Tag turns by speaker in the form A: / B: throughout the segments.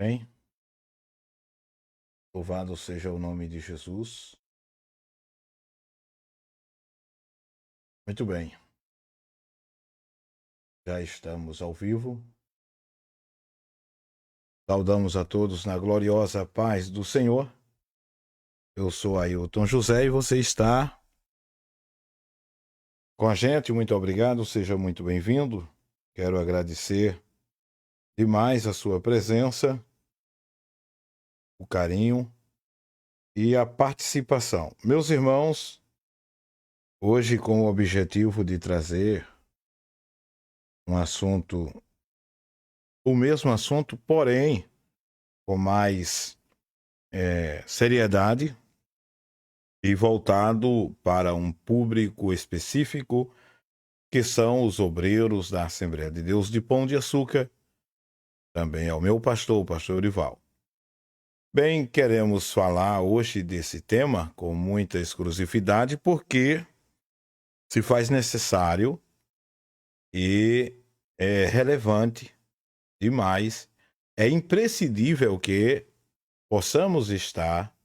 A: Bem, louvado seja o nome de Jesus. Muito bem, já estamos ao vivo. Saudamos a todos na gloriosa paz do Senhor. Eu sou Ailton José e você está com a gente. Muito obrigado, seja muito bem-vindo. Quero agradecer demais a sua presença, o carinho e a participação. Meus irmãos, hoje com o objetivo de trazer um assunto, o mesmo assunto, porém com mais seriedade e voltado para um público específico, que são os obreiros da Assembleia de Deus de Pão de Açúcar, também é o meu pastor, o pastor Eurival. Bem, queremos falar hoje desse tema com muita exclusividade, porque se faz necessário e é relevante demais, é imprescindível que possamos estar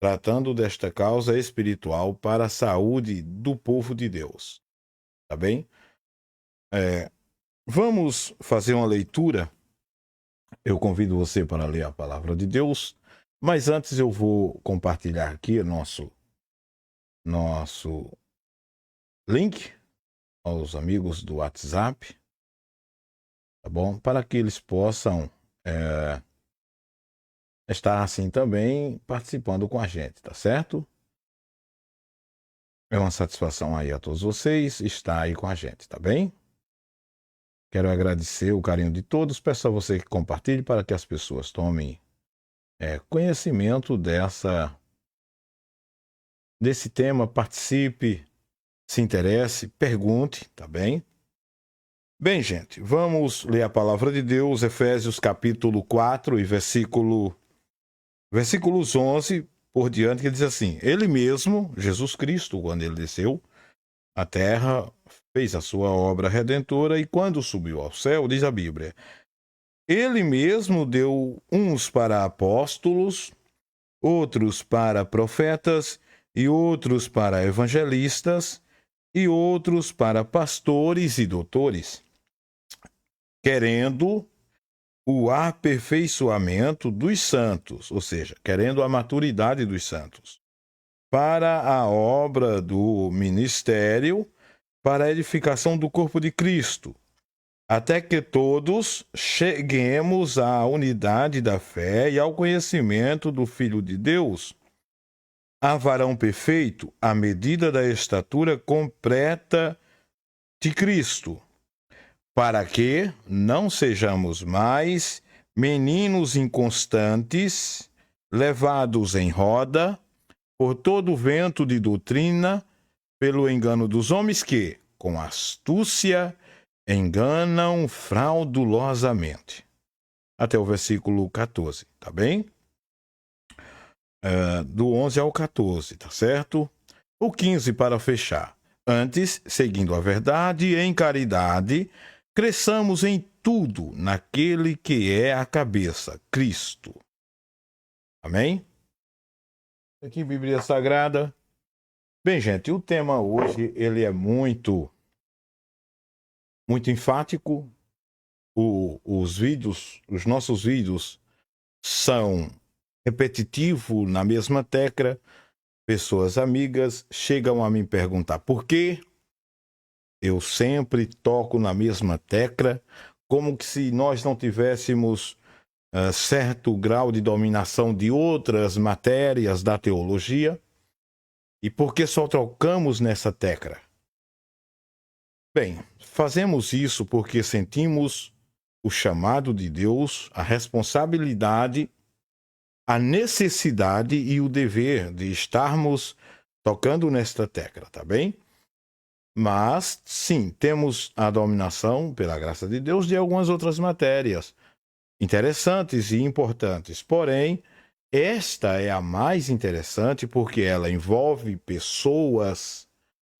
A: tratando desta causa espiritual para a saúde do povo de Deus. Tá bem? Vamos fazer uma leitura. Eu convido você para ler a palavra de Deus, mas antes eu vou compartilhar aqui nosso link aos amigos do WhatsApp, tá bom? Para que eles possam estar assim também participando com a gente, tá certo? É uma satisfação aí a todos vocês estar aí com a gente, tá bem? Quero agradecer o carinho de todos. Peço a você que compartilhe para que as pessoas tomem conhecimento desse tema, participe, se interesse, pergunte, tá bem? Bem, gente, vamos ler a palavra de Deus, Efésios capítulo 4 e versículos 11 por diante, que diz assim: Ele mesmo, Jesus Cristo, quando ele desceu à terra, fez a sua obra redentora e quando subiu ao céu, diz a Bíblia, ele mesmo deu uns para apóstolos, outros para profetas e outros para evangelistas e outros para pastores e doutores, querendo o aperfeiçoamento dos santos, ou seja, querendo a maturidade dos santos, para a obra do ministério, para a edificação do corpo de Cristo, até que todos cheguemos à unidade da fé e ao conhecimento do Filho de Deus, a varão perfeito, à medida da estatura completa de Cristo, para que não sejamos mais meninos inconstantes, levados em roda por todo o vento de doutrina, pelo engano dos homens que, com astúcia, enganam fraudulosamente. Até o versículo 14, tá bem? Do 11 ao 14, tá certo? O 15 para fechar. Antes, seguindo a verdade em caridade, cresçamos em tudo naquele que é a cabeça, Cristo. Amém? Aqui, Bíblia Sagrada. Bem, gente, o tema hoje, ele é muito enfático. Os nossos vídeos são repetitivos na mesma tecla. Pessoas amigas chegam a me perguntar por quê. Eu sempre toco na mesma tecla, como que se nós não tivéssemos certo grau de dominação de outras matérias da teologia. E por que só tocamos nessa tecla? Bem, fazemos isso porque sentimos o chamado de Deus, a responsabilidade, a necessidade e o dever de estarmos tocando nesta tecla, tá bem? Mas, sim, temos a dominação, pela graça de Deus, de algumas outras matérias interessantes e importantes. Porém, esta é a mais interessante porque ela envolve pessoas,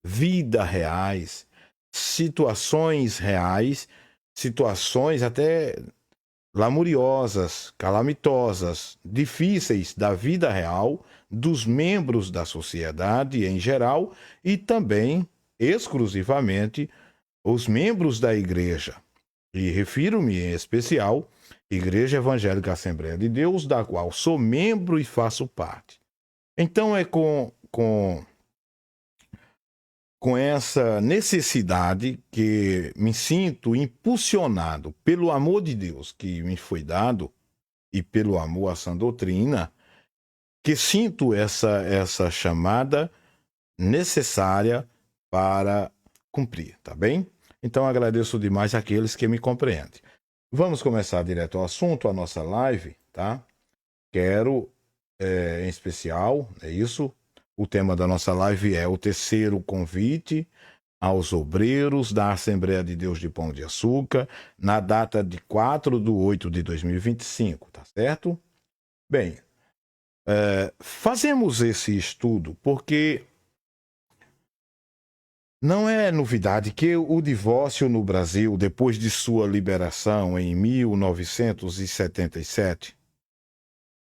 A: vidas reais, situações até lamuriosas, calamitosas, difíceis da vida real, dos membros da sociedade em geral e também, exclusivamente, os membros da igreja. E refiro-me em especial à Igreja Evangélica Assembleia de Deus, da qual sou membro e faço parte. Então é com essa necessidade que me sinto impulsionado pelo amor de Deus que me foi dado e pelo amor à sã doutrina, que sinto essa chamada necessária para cumprir, tá bem? Então agradeço demais àqueles que me compreendem. Vamos começar direto ao assunto, a nossa live, tá? Quero, em especial, é isso, o tema da nossa live é o terceiro convite aos obreiros da Assembleia de Deus de Pão de Açúcar, na data de 4/8/2025, tá certo? Bem, fazemos esse estudo porque não é novidade que o divórcio no Brasil, depois de sua liberação em 1977,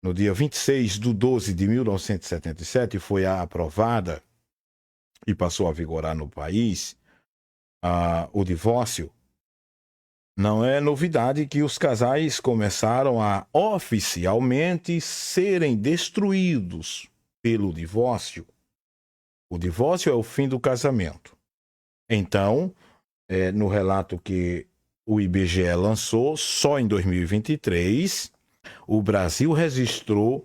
A: no dia 26/12/1977, foi aprovada e passou a vigorar no país o divórcio. Não é novidade que os casais começaram a oficialmente serem destruídos pelo divórcio. O divórcio é o fim do casamento. Então, no relato que o IBGE lançou, só em 2023, o Brasil registrou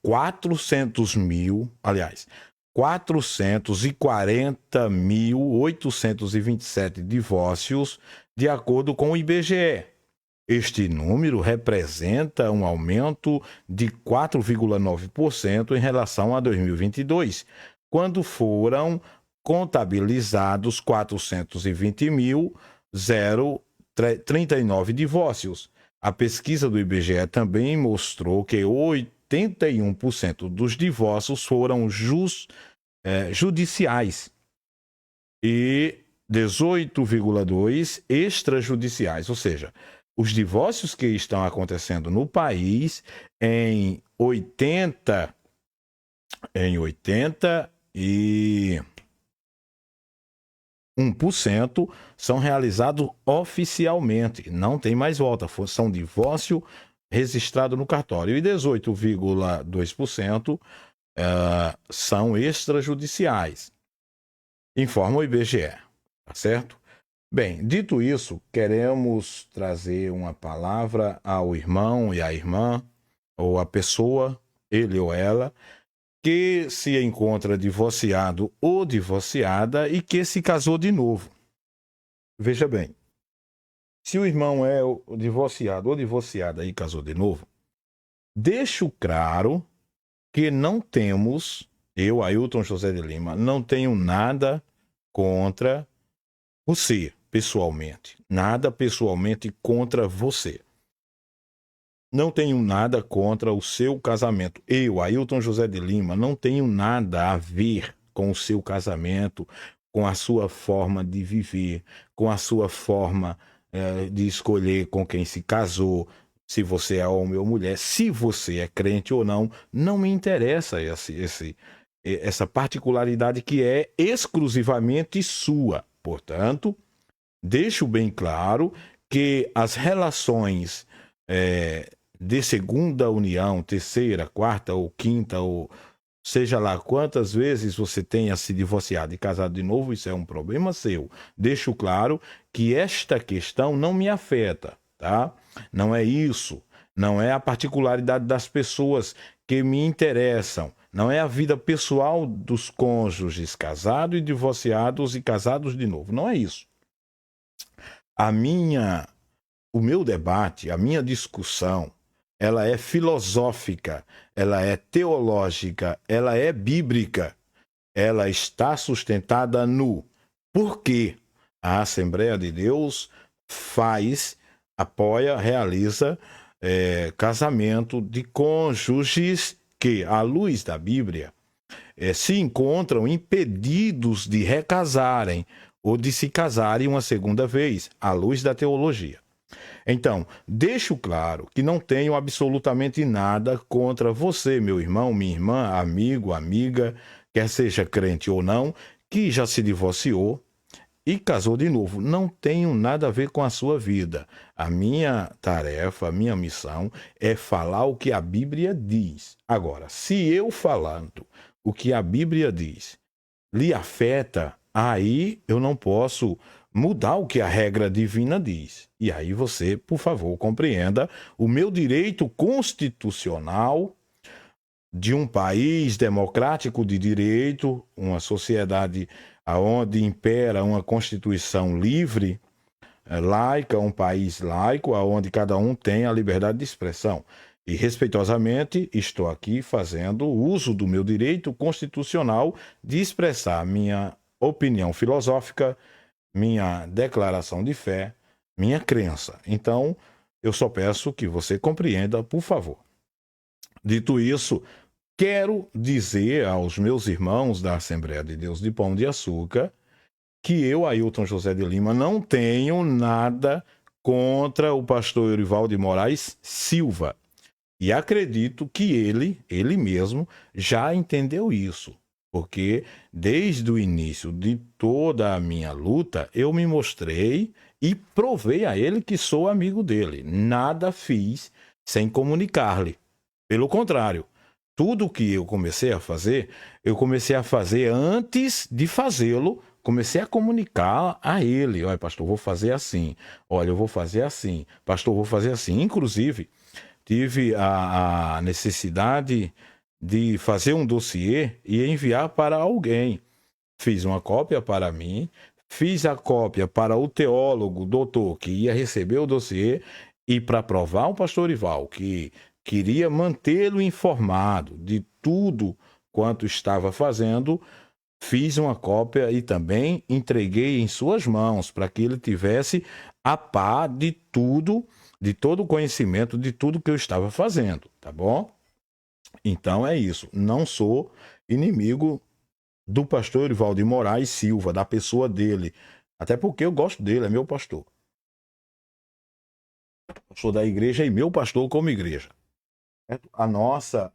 A: 440.827 divórcios, de acordo com o IBGE. Este número representa um aumento de 4,9% em relação a 2022, quando foram contabilizados 420.039 divórcios. A pesquisa do IBGE também mostrou que 81% dos divórcios foram judiciais e 18,2% extrajudiciais, ou seja, os divórcios que estão acontecendo no país em 81% são realizados oficialmente, não tem mais volta, são divórcio registrado no cartório, e 18,2% são extrajudiciais, informa o IBGE, tá certo? Bem, dito isso, queremos trazer uma palavra ao irmão e à irmã, ou à pessoa, ele ou ela, que se encontra divorciado ou divorciada e que se casou de novo. Veja bem, se o irmão é divorciado ou divorciada e casou de novo, deixo claro que não temos, eu, Ailton José de Lima, não tenho nada contra você, pessoalmente. Nada pessoalmente contra você. Não tenho nada contra o seu casamento. Eu, Ailton José de Lima, não tenho nada a ver com o seu casamento, com a sua forma de viver, com a sua forma de escolher com quem se casou, se você é homem ou mulher, se você é crente ou não. Não me interessa essa particularidade que é exclusivamente sua. Portanto, deixo bem claro que as relações de segunda união, terceira, quarta ou quinta, ou seja lá quantas vezes você tenha se divorciado e casado de novo, isso é um problema seu. Deixo claro que esta questão não me afeta, tá? Não é isso. Não é a particularidade das pessoas que me interessam. Não é a vida pessoal dos cônjuges casados e divorciados e casados de novo. Não é isso. O meu debate, a minha discussão, ela é filosófica, ela é teológica, ela é bíblica. Ela está sustentada no porquê a Assembleia de Deus apoia, realiza casamento de cônjuges que, à luz da Bíblia, se encontram impedidos de recasarem ou de se casarem uma segunda vez, à luz da teologia. Então, deixo claro que não tenho absolutamente nada contra você, meu irmão, minha irmã, amigo, amiga, quer seja crente ou não, que já se divorciou e casou de novo. Não tenho nada a ver com a sua vida. A minha tarefa, a minha missão é falar o que a Bíblia diz. Agora, se eu falando o que a Bíblia diz lhe afeta, aí eu não posso mudar o que a regra divina diz. E aí você, por favor, compreenda o meu direito constitucional de um país democrático de direito, uma sociedade onde impera uma constituição livre, laica, um país laico, onde cada um tem a liberdade de expressão. E, respeitosamente, estou aqui fazendo uso do meu direito constitucional de expressar minha opinião filosófica, minha declaração de fé, minha crença. Então, eu só peço que você compreenda, por favor. Dito isso, quero dizer aos meus irmãos da Assembleia de Deus de Pão de Açúcar que eu, Ailton José de Lima, não tenho nada contra o pastor Eurival de Moraes Silva. E acredito que ele mesmo, já entendeu isso. Porque desde o início de toda a minha luta, eu me mostrei e provei a ele que sou amigo dele. Nada fiz sem comunicar-lhe. Pelo contrário, tudo que eu comecei a fazer antes de fazê-lo. Comecei a comunicar a ele. Olha, pastor, vou fazer assim. Olha, eu vou fazer assim. Pastor, vou fazer assim. Inclusive, tive a necessidade de fazer um dossiê e enviar para alguém. Fiz uma cópia para mim, fiz a cópia para o teólogo, doutor, que ia receber o dossiê, e para provar ao pastor Ival que queria mantê-lo informado de tudo quanto estava fazendo, fiz uma cópia e também entreguei em suas mãos para que ele tivesse a par de tudo, de todo o conhecimento de tudo que eu estava fazendo, tá bom? Então é isso. Não sou inimigo do pastor Eurival de Moraes Silva, da pessoa dele. Até porque eu gosto dele, é meu pastor. Eu sou da igreja e meu pastor como igreja. A nossa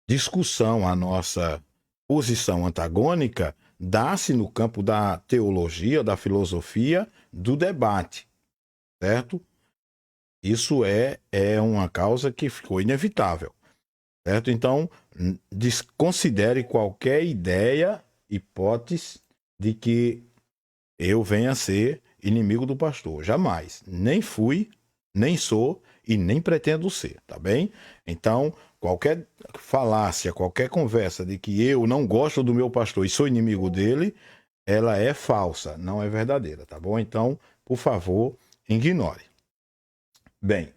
A: discussão, a nossa posição antagônica dá-se no campo da teologia, da filosofia, do debate, certo? Isso é uma causa que ficou inevitável, certo? Então, desconsidere qualquer ideia, hipótese de que eu venha a ser inimigo do pastor. Jamais. Nem fui, nem sou e nem pretendo ser, tá bem? Então, qualquer falácia, qualquer conversa de que eu não gosto do meu pastor e sou inimigo dele, ela é falsa, não é verdadeira, tá bom? Então, por favor, ignore. Bem,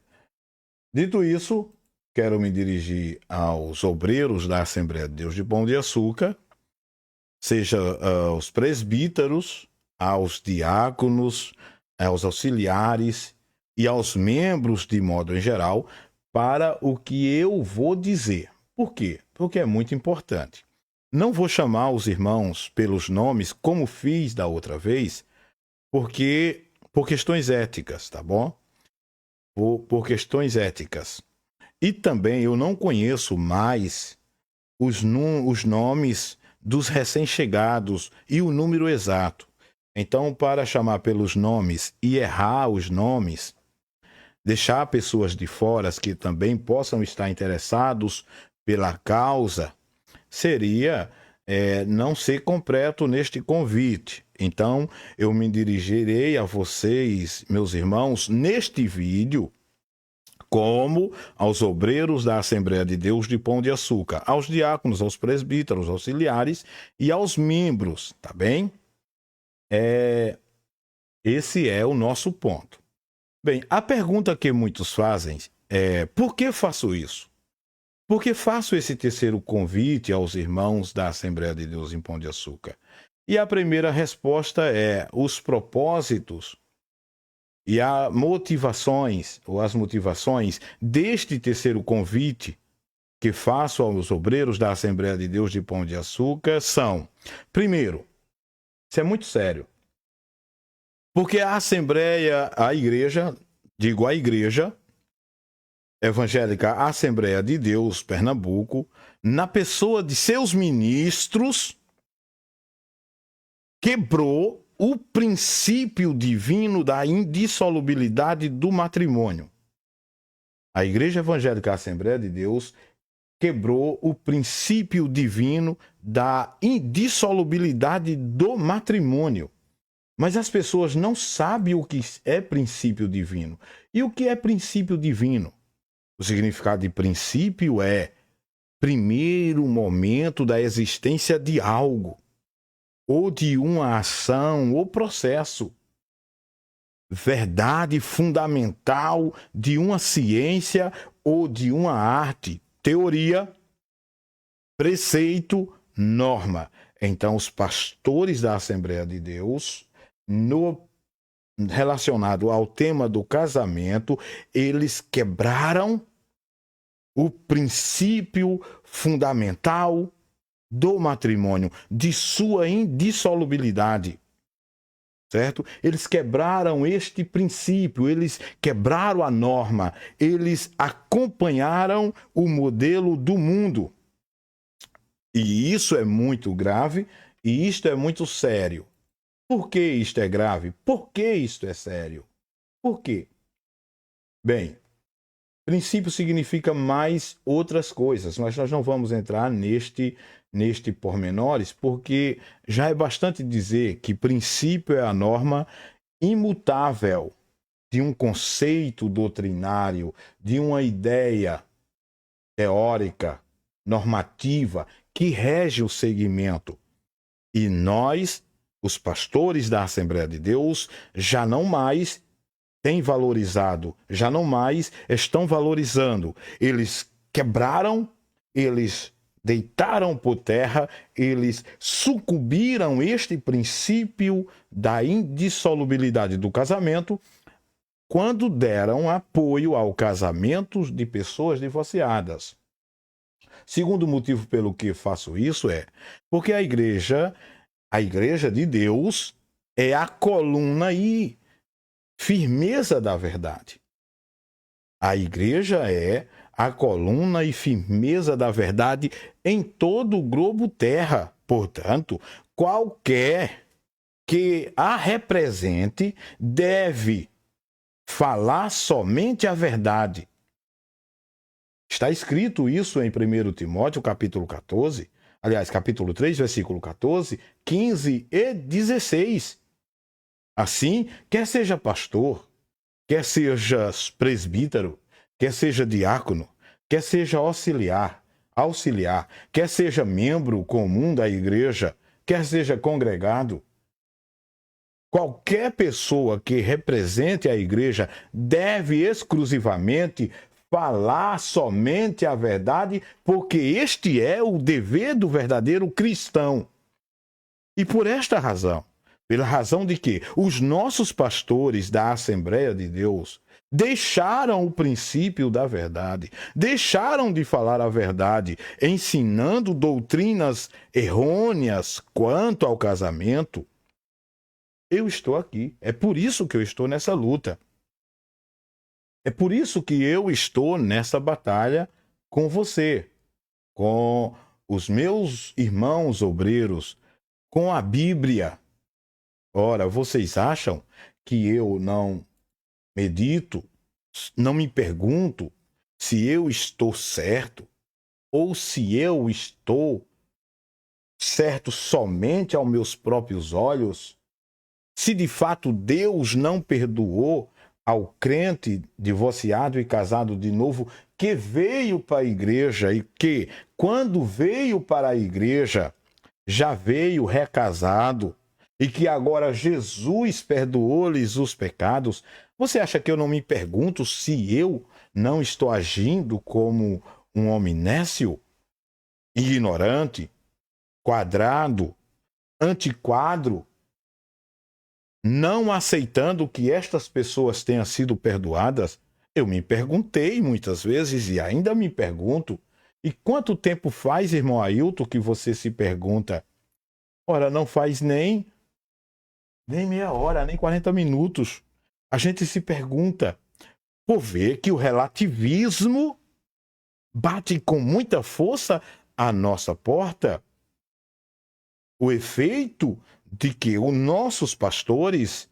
A: dito isso, quero me dirigir aos obreiros da Assembleia de Deus de Pão de Açúcar, seja aos presbíteros, aos diáconos, aos auxiliares e aos membros de modo em geral, para o que eu vou dizer. Por quê? Porque é muito importante. Não vou chamar os irmãos pelos nomes como fiz da outra vez, porque por questões éticas, tá bom? Por questões éticas. E também eu não conheço mais os nomes dos recém-chegados e o número exato. Então, para chamar pelos nomes e errar os nomes, deixar pessoas de fora que também possam estar interessados pela causa, seria não ser completo neste convite. Então, eu me dirigirei a vocês, meus irmãos, neste vídeo, como aos obreiros da Assembleia de Deus de Pão de Açúcar, aos diáconos, aos presbíteros, aos auxiliares e aos membros, tá bem? Esse é o nosso ponto. Bem, a pergunta que muitos fazem é: por que faço isso? Por que faço esse terceiro convite aos irmãos da Assembleia de Deus em Pão de Açúcar? E a primeira resposta é: os propósitos e as motivações deste terceiro convite que faço aos obreiros da Assembleia de Deus de Pão de Açúcar são: primeiro, isso é muito sério, Porque a Assembleia, a Igreja Evangélica Assembleia de Deus, Pernambuco, na pessoa de seus ministros, quebrou o princípio divino da indissolubilidade do matrimônio. A Igreja Evangélica Assembleia de Deus quebrou o princípio divino da indissolubilidade do matrimônio. Mas as pessoas não sabem o que é princípio divino. E o que é princípio divino? O significado de princípio é primeiro momento da existência de algo, ou de uma ação ou processo. Verdade fundamental de uma ciência ou de uma arte, teoria, preceito, norma. Então, os pastores da Assembleia de Deus, relacionado ao tema do casamento, eles quebraram o princípio fundamental do matrimônio, de sua indissolubilidade. Certo? Eles quebraram este princípio, eles quebraram a norma, eles acompanharam o modelo do mundo. E isso é muito grave e isto é muito sério. Por que isto é grave? Por que isto é sério? Por quê? Bem, princípio significa mais outras coisas, mas nós não vamos entrar neste pormenores, porque já é bastante dizer que princípio é a norma imutável de um conceito doutrinário, de uma ideia teórica, normativa, que rege o segmento. E nós, os pastores da Assembleia de Deus, já não mais têm valorizado, já não mais estão valorizando. Eles quebraram, eles deitaram por terra, eles sucumbiram este princípio da indissolubilidade do casamento quando deram apoio ao casamento de pessoas divorciadas. Segundo motivo pelo que faço isso é porque a igreja de Deus é a coluna e firmeza da verdade. A igreja é a coluna e firmeza da verdade em todo o globo terra. Portanto, qualquer que a represente deve falar somente a verdade. Está escrito isso em 1 Timóteo, capítulo 14, aliás, capítulo 3, versículo 14, 15 e 16. Assim, quer seja pastor, quer seja presbítero, quer seja diácono, quer seja auxiliar, quer seja membro comum da igreja, quer seja congregado, qualquer pessoa que represente a igreja deve exclusivamente falar somente a verdade, porque este é o dever do verdadeiro cristão. E por esta razão, pela razão de que os nossos pastores da Assembleia de Deus deixaram o princípio da verdade, deixaram de falar a verdade, ensinando doutrinas errôneas quanto ao casamento, eu estou aqui. É por isso que eu estou nessa luta. É por isso que eu estou nessa batalha com você, com os meus irmãos obreiros, com a Bíblia. Ora, vocês acham que eu não medito, não me pergunto se eu estou certo ou se eu estou certo somente aos meus próprios olhos? Se de fato Deus não perdoou ao crente divorciado e casado de novo que veio para a igreja e que, quando veio para a igreja, já veio recasado, e que agora Jesus perdoou-lhes os pecados, você acha que eu não me pergunto se eu não estou agindo como um homem nécio, ignorante, quadrado, antiquadro, não aceitando que estas pessoas tenham sido perdoadas? Eu me perguntei muitas vezes e ainda me pergunto. E quanto tempo faz, irmão Ailton, que você se pergunta? Ora, não faz nem nem meia hora, nem 40 minutos. A gente se pergunta, por ver que o relativismo bate com muita força à nossa porta. O efeito de que os nossos pastores,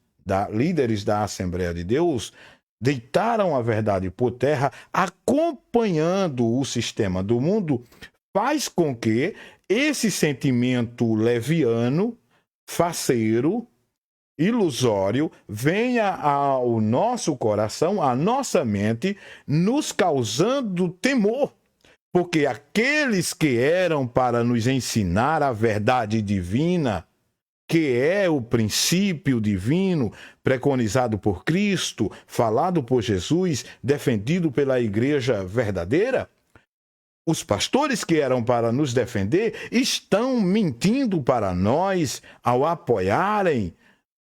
A: líderes da Assembleia de Deus, deitaram a verdade por terra, acompanhando o sistema do mundo, faz com que esse sentimento leviano, faceiro, ilusório, venha ao nosso coração, à nossa mente, nos causando temor. Porque aqueles que eram para nos ensinar a verdade divina, que é o princípio divino preconizado por Cristo, falado por Jesus, defendido pela igreja verdadeira, os pastores que eram para nos defender estão mentindo para nós ao apoiarem,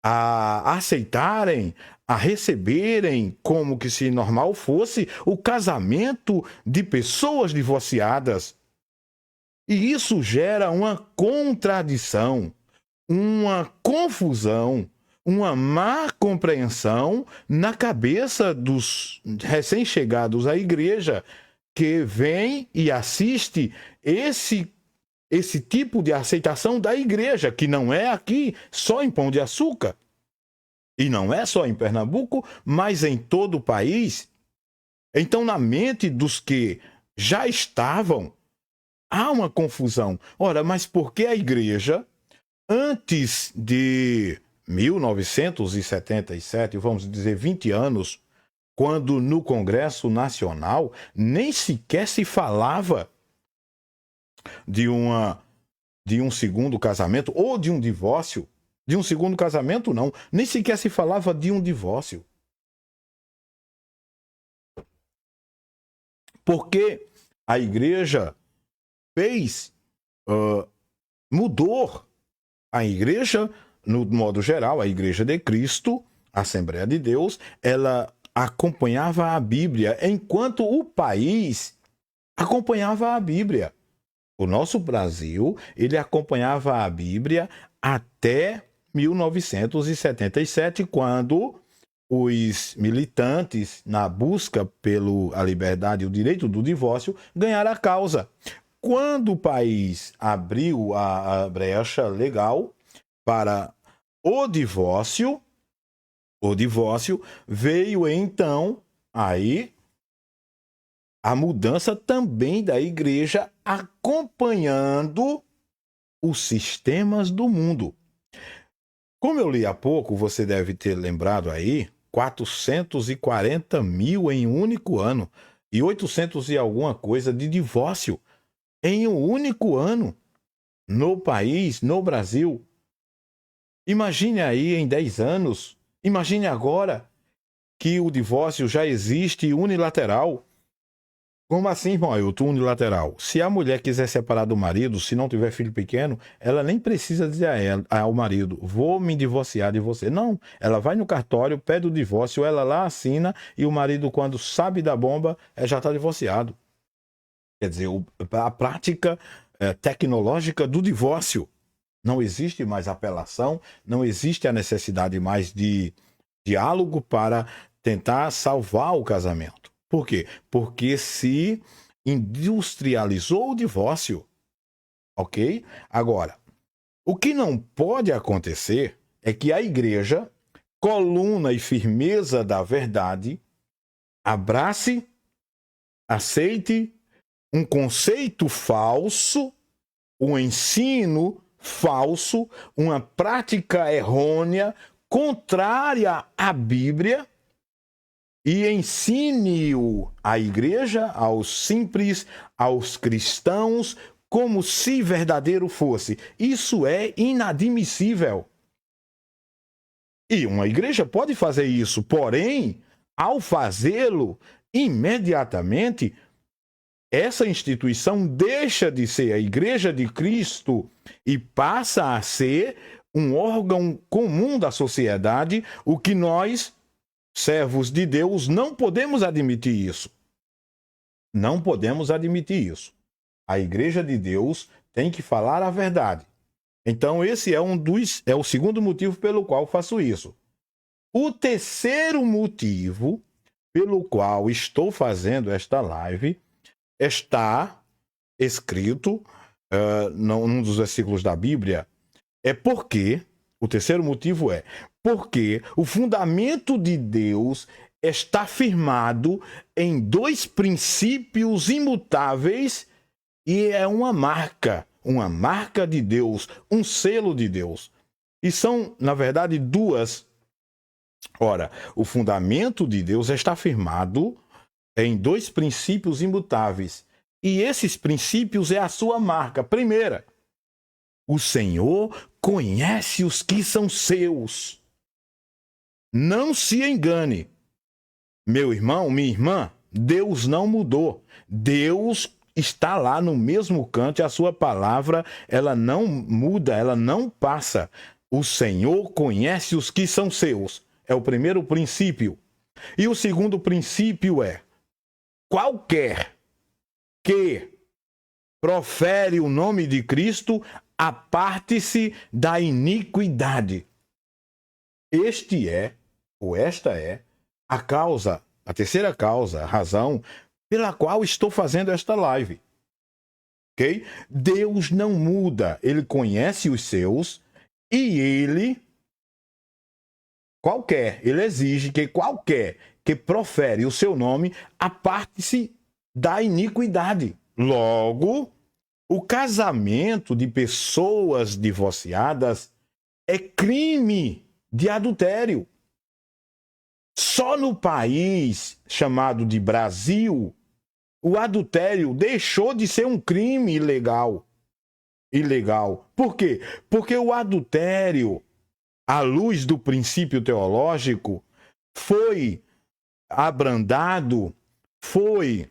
A: a aceitarem, a receberem como que se normal fosse o casamento de pessoas divorciadas. E isso gera uma contradição, uma confusão, uma má compreensão na cabeça dos recém-chegados à igreja, que vem e assiste esse tipo de aceitação da igreja, que não é aqui só em Pão de Açúcar. E não é só em Pernambuco, mas em todo o país. Então, na mente dos que já estavam, há uma confusão. Ora, mas por que a igreja, antes de 1977, vamos dizer 20 anos, quando no Congresso Nacional nem sequer se falava de um segundo casamento ou de um divórcio? De um segundo casamento, não. Nem sequer se falava de um divórcio. Porque a igreja mudou. A igreja, no modo geral, a Igreja de Cristo, a Assembleia de Deus, ela acompanhava a Bíblia, enquanto o país acompanhava a Bíblia. O nosso Brasil, ele acompanhava a Bíblia até 1977, quando os militantes, na busca pela liberdade e o direito do divórcio, ganharam a causa. Quando o país abriu a brecha legal para o divórcio veio então aí a mudança também da igreja acompanhando os sistemas do mundo. Como eu li há pouco, você deve ter lembrado aí, 440 mil em um único ano e 800 e alguma coisa de divórcio em um único ano no país, no Brasil. Imagine aí em 10 anos, imagine agora que o divórcio já existe unilateral. Como assim, irmão Ailton, unilateral? Se a mulher quiser separar do marido, se não tiver filho pequeno, ela nem precisa dizer ao marido, vou me divorciar de você. Não, ela vai no cartório, pede o divórcio, ela lá assina e o marido, quando sabe da bomba, já está divorciado. Quer dizer, a prática tecnológica do divórcio. Não existe mais apelação, não existe a necessidade mais de diálogo para tentar salvar o casamento. Por quê? Porque se industrializou o divórcio, ok? Agora, o que não pode acontecer é que a igreja, coluna e firmeza da verdade, abrace, aceite um conceito falso, um ensino falso, uma prática errônea, contrária à Bíblia, e ensine a igreja, aos simples, aos cristãos, como se verdadeiro fosse. Isso é inadmissível. E uma igreja pode fazer isso, porém, ao fazê-lo, imediatamente, essa instituição deixa de ser a Igreja de Cristo e passa a ser um órgão comum da sociedade, o que nós, servos de Deus, não podemos admitir isso. Não podemos admitir isso. A Igreja de Deus tem que falar a verdade. Então, esse é o segundo motivo pelo qual faço isso. O terceiro motivo pelo qual estou fazendo esta live está escrito num dos versículos da Bíblia, o terceiro motivo é porque o fundamento de Deus está firmado em dois princípios imutáveis e é uma marca de Deus, um selo de Deus. E são, na verdade, duas. Ora, o fundamento de Deus está firmado em dois princípios imutáveis. E esses princípios é a sua marca. Primeira, o Senhor conhece os que são seus. Não se engane. Meu irmão, minha irmã, Deus não mudou. Deus está lá no mesmo canto e a sua palavra, ela não muda, ela não passa. O Senhor conhece os que são seus. É o primeiro princípio. E o segundo princípio é: qualquer que profere o nome de Cristo, aparte-se da iniquidade. Esta é a causa, a terceira causa, a razão pela qual estou fazendo esta live. Ok? Deus não muda, ele conhece os seus e ele exige que qualquer que profere o seu nome aparte-se da iniquidade. Logo, o casamento de pessoas divorciadas é crime de adultério. Só no país chamado de Brasil, o adultério deixou de ser um crime ilegal. Por quê? Porque o adultério, à luz do princípio teológico, foi abrandado, foi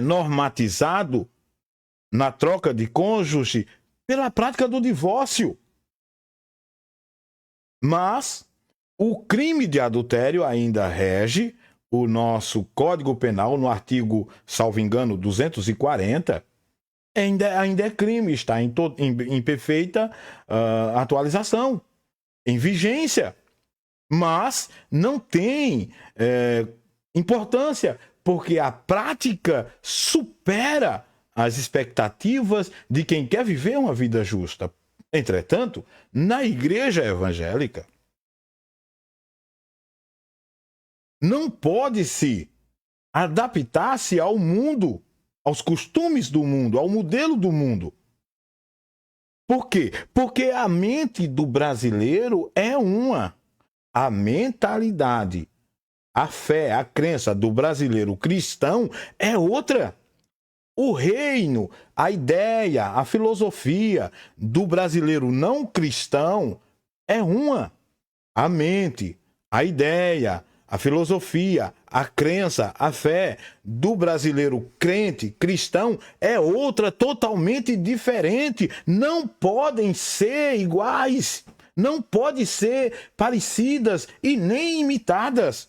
A: normatizado na troca de cônjuge pela prática do divórcio. Mas o crime de adultério ainda rege o nosso Código Penal no artigo, salvo engano, 240. Ainda é crime, está em perfeita atualização, em vigência. Mas não tem importância, porque a prática supera as expectativas de quem quer viver uma vida justa. Entretanto, na igreja evangélica, não pode-se adaptar-se ao mundo, aos costumes do mundo, ao modelo do mundo. Por quê? Porque a mente do brasileiro é uma. A mentalidade, a fé, a crença do brasileiro cristão é outra. O reino, a ideia, a filosofia do brasileiro não cristão é uma. A mente, a ideia, a filosofia, a crença, a fé do brasileiro crente, cristão, é outra, totalmente diferente. Não podem ser iguais, não podem ser parecidas e nem imitadas.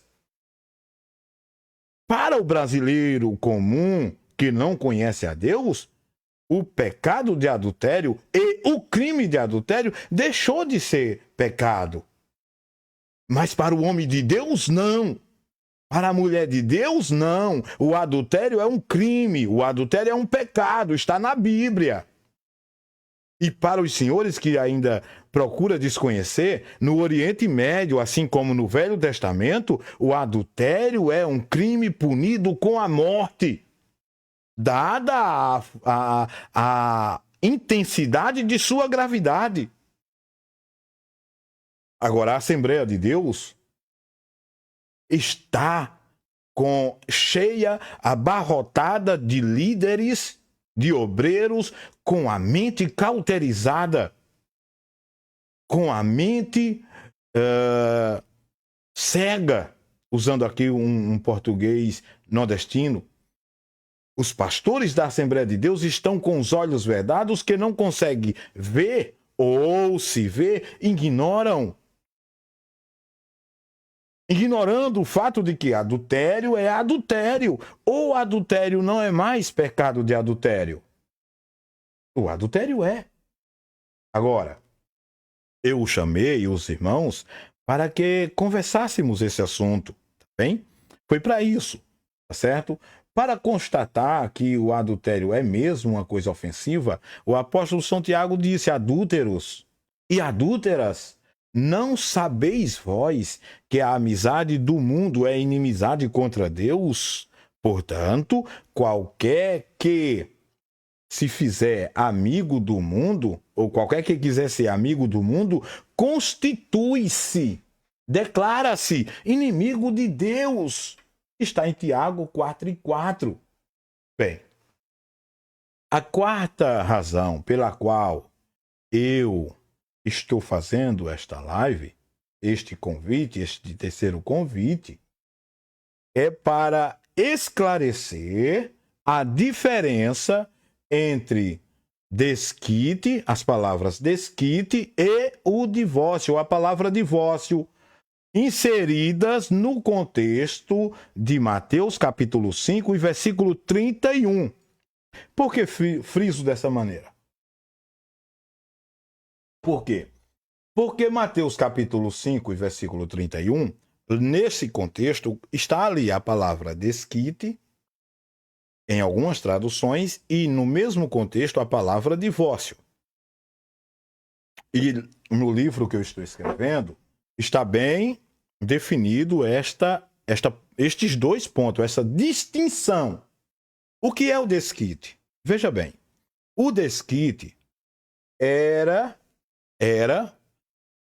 A: Para o brasileiro comum, que não conhece a Deus, o pecado de adultério e o crime de adultério deixou de ser pecado. Mas para o homem de Deus, não. Para a mulher de Deus, não. O adultério é um crime, o adultério é um pecado, está na Bíblia. E para os senhores que ainda procuram desconhecer, no Oriente Médio, assim como no Velho Testamento, o adultério é um crime punido com a morte, dada a intensidade de sua gravidade. Agora, a Assembleia de Deus está cheia, abarrotada de líderes, de obreiros, com a mente cauterizada, com a mente cega, usando aqui um português nordestino. Os pastores da Assembleia de Deus estão com os olhos vedados que não conseguem ver, ou se vê, ignorando o fato de que adultério é adultério, ou adultério não é mais pecado de adultério. O adultério é. Agora, eu chamei os irmãos para que conversássemos esse assunto, tá bem? Foi para isso, tá certo? Para constatar que o adultério é mesmo uma coisa ofensiva, o apóstolo São Tiago disse: adúlteros e adúlteras, não sabeis vós que a amizade do mundo é inimizade contra Deus? Portanto, qualquer que se fizer amigo do mundo, ou qualquer que quiser ser amigo do mundo, constitui-se, declara-se inimigo de Deus. Está em Tiago 4:4. Bem, a quarta razão pela qual eu estou fazendo esta live, este convite, este terceiro convite, é para esclarecer a diferença entre desquite, as palavras desquite e o divórcio, a palavra divórcio, inseridas no contexto de Mateus capítulo 5 e versículo 31. Por que friso dessa maneira? Por quê? Porque Mateus capítulo 5 e versículo 31, nesse contexto, está ali a palavra desquite, em algumas traduções, e no mesmo contexto a palavra divórcio. E no livro que eu estou escrevendo, está bem definido estes dois pontos, essa distinção. O que é o desquite? Veja bem, o desquite era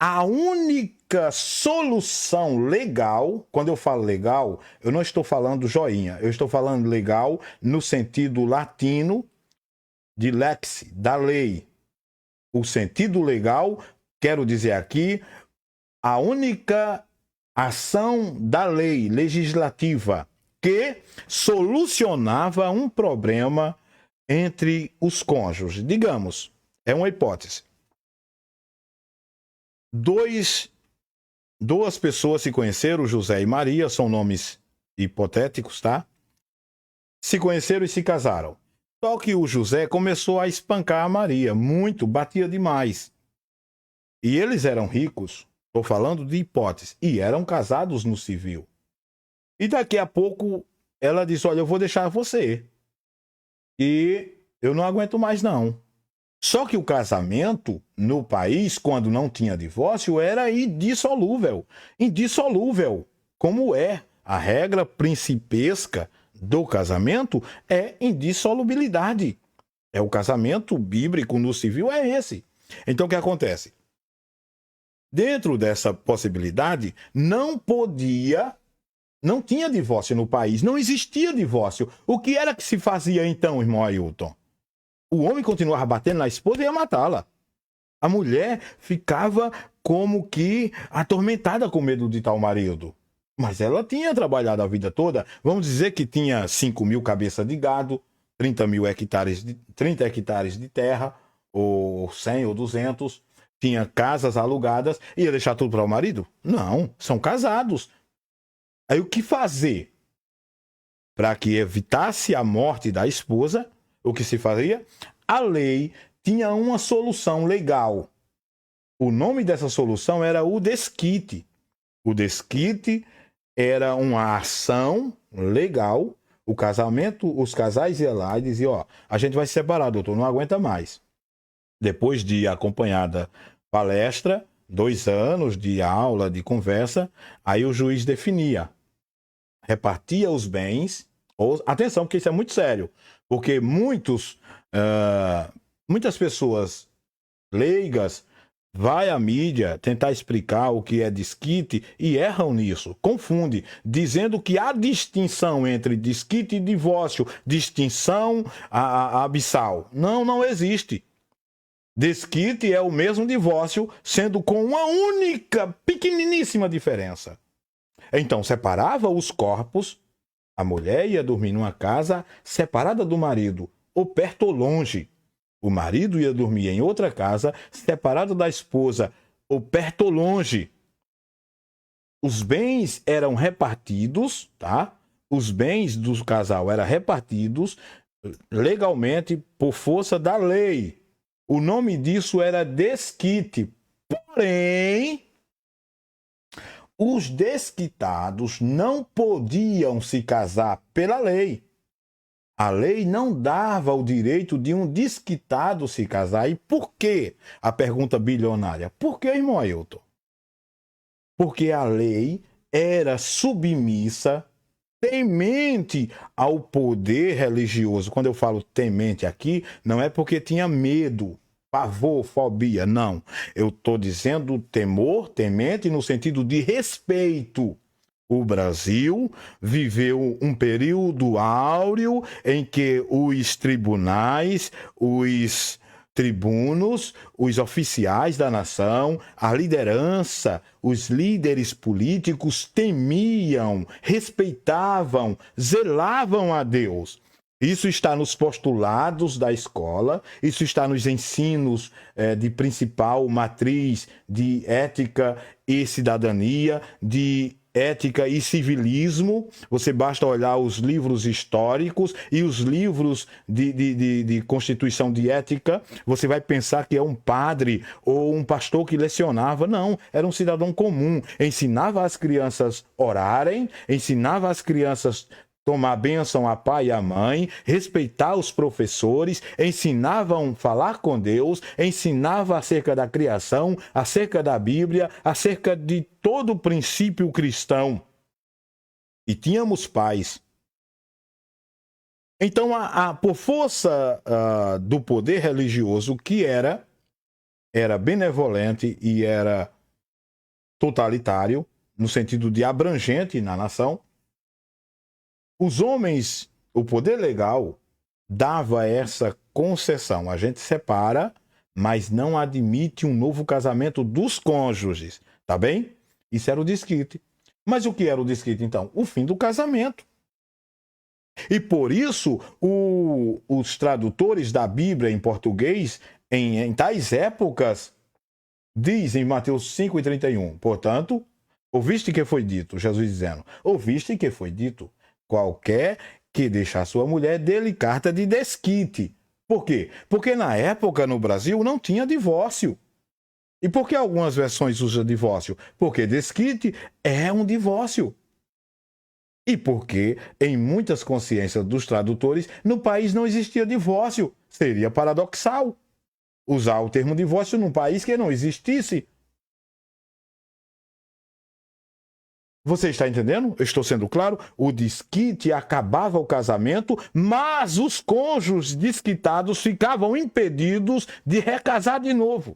A: a única solução legal. Quando eu falo legal, eu não estou falando joinha, eu estou falando legal no sentido latino de lex, da lei. O sentido legal, quero dizer aqui, a única ação da lei legislativa que solucionava um problema entre os cônjuges. Digamos, é uma hipótese. Duas pessoas se conheceram, José e Maria, são nomes hipotéticos, tá? Se conheceram e se casaram. Só que o José começou a espancar a Maria, muito, batia demais. E eles eram ricos, estou falando de hipótese, e eram casados no civil. E daqui a pouco ela disse: olha, eu vou deixar você. E eu não aguento mais não. Só que o casamento no país, quando não tinha divórcio, era indissolúvel. Indissolúvel. Como é a regra principesca do casamento, é indissolubilidade. É o casamento bíblico no civil, é esse. Então o que acontece? Dentro dessa possibilidade, não tinha divórcio no país, não existia divórcio. O que era que se fazia então, irmão Ailton? O homem continuava batendo na esposa e ia matá-la. A mulher ficava como que atormentada com medo de tal marido. Mas ela tinha trabalhado a vida toda. Vamos dizer que tinha 5.000 cabeças de gado, 30 hectares de terra, ou 100 ou 200. Tinha casas alugadas. Ia deixar tudo para o marido? Não, são casados. Aí o que fazer? Para que evitasse a morte da esposa, o que se fazia? A lei tinha uma solução legal. O nome dessa solução era o desquite. O desquite era uma ação legal. O casamento, os casais iam lá e diziam: ó, a gente vai se separar, doutor, não aguenta mais. Depois de acompanhada palestra, 2 anos de aula, de conversa, aí o juiz definia, repartia os bens. Atenção, porque isso é muito sério, porque muitas pessoas leigas vai à mídia tentar explicar o que é desquite e erram nisso, confunde, dizendo que há distinção entre desquite e divórcio, distinção abissal. Não existe. Desquite é o mesmo divórcio, sendo com uma única, pequeniníssima diferença. Então, separava os corpos, a mulher ia dormir numa casa separada do marido, ou perto ou longe. O marido ia dormir em outra casa, separado da esposa, ou perto ou longe. Os bens eram repartidos, tá? Os bens do casal eram repartidos legalmente por força da lei. O nome disso era desquite. Porém, os desquitados não podiam se casar pela lei. A lei não dava o direito de um desquitado se casar. E por quê? A pergunta bilionária. Por que, irmão Ailton? Porque a lei era submissa, temente ao poder religioso. Quando eu falo temente aqui, não é porque tinha medo, pavor, fobia, não. Eu estou dizendo temor, temente, no sentido de respeito. O Brasil viveu um período áureo em que os tribunais, os tribunos, os oficiais da nação, a liderança, os líderes políticos temiam, respeitavam, zelavam a Deus. Isso está nos postulados da escola, isso está nos ensinos de principal matriz de ética e cidadania, de ética e civilismo. Você basta olhar os livros históricos e os livros de constituição de ética, você vai pensar que é um padre ou um pastor que lecionava. Não, era um cidadão comum. Ensinava as crianças a orarem, ensinava as crianças tomar bênção a pai e a mãe, respeitar os professores, ensinavam a falar com Deus, ensinava acerca da criação, acerca da Bíblia, acerca de todo o princípio cristão. E tínhamos pais. Então, por força do poder religioso, que era benevolente e era totalitário, no sentido de abrangente na nação, os homens, o poder legal, dava essa concessão. A gente separa, mas não admite um novo casamento dos cônjuges. Tá bem? Isso era o desquite. Mas o que era o desquite, então? O fim do casamento. E por isso, os tradutores da Bíblia em português, em tais épocas, dizem em Mateus 5:31, portanto, ouviste que foi dito, Jesus dizendo, ouviste que foi dito, qualquer que deixar sua mulher, dê-lhe carta de desquite. Por quê? Porque na época, no Brasil, não tinha divórcio. E por que algumas versões usam divórcio? Porque desquite é um divórcio. E porque, em muitas consciências dos tradutores, no país não existia divórcio. Seria paradoxal usar o termo divórcio num país que não existisse. Você está entendendo? Eu estou sendo claro? O desquite acabava o casamento, mas os cônjuges desquitados ficavam impedidos de recasar de novo.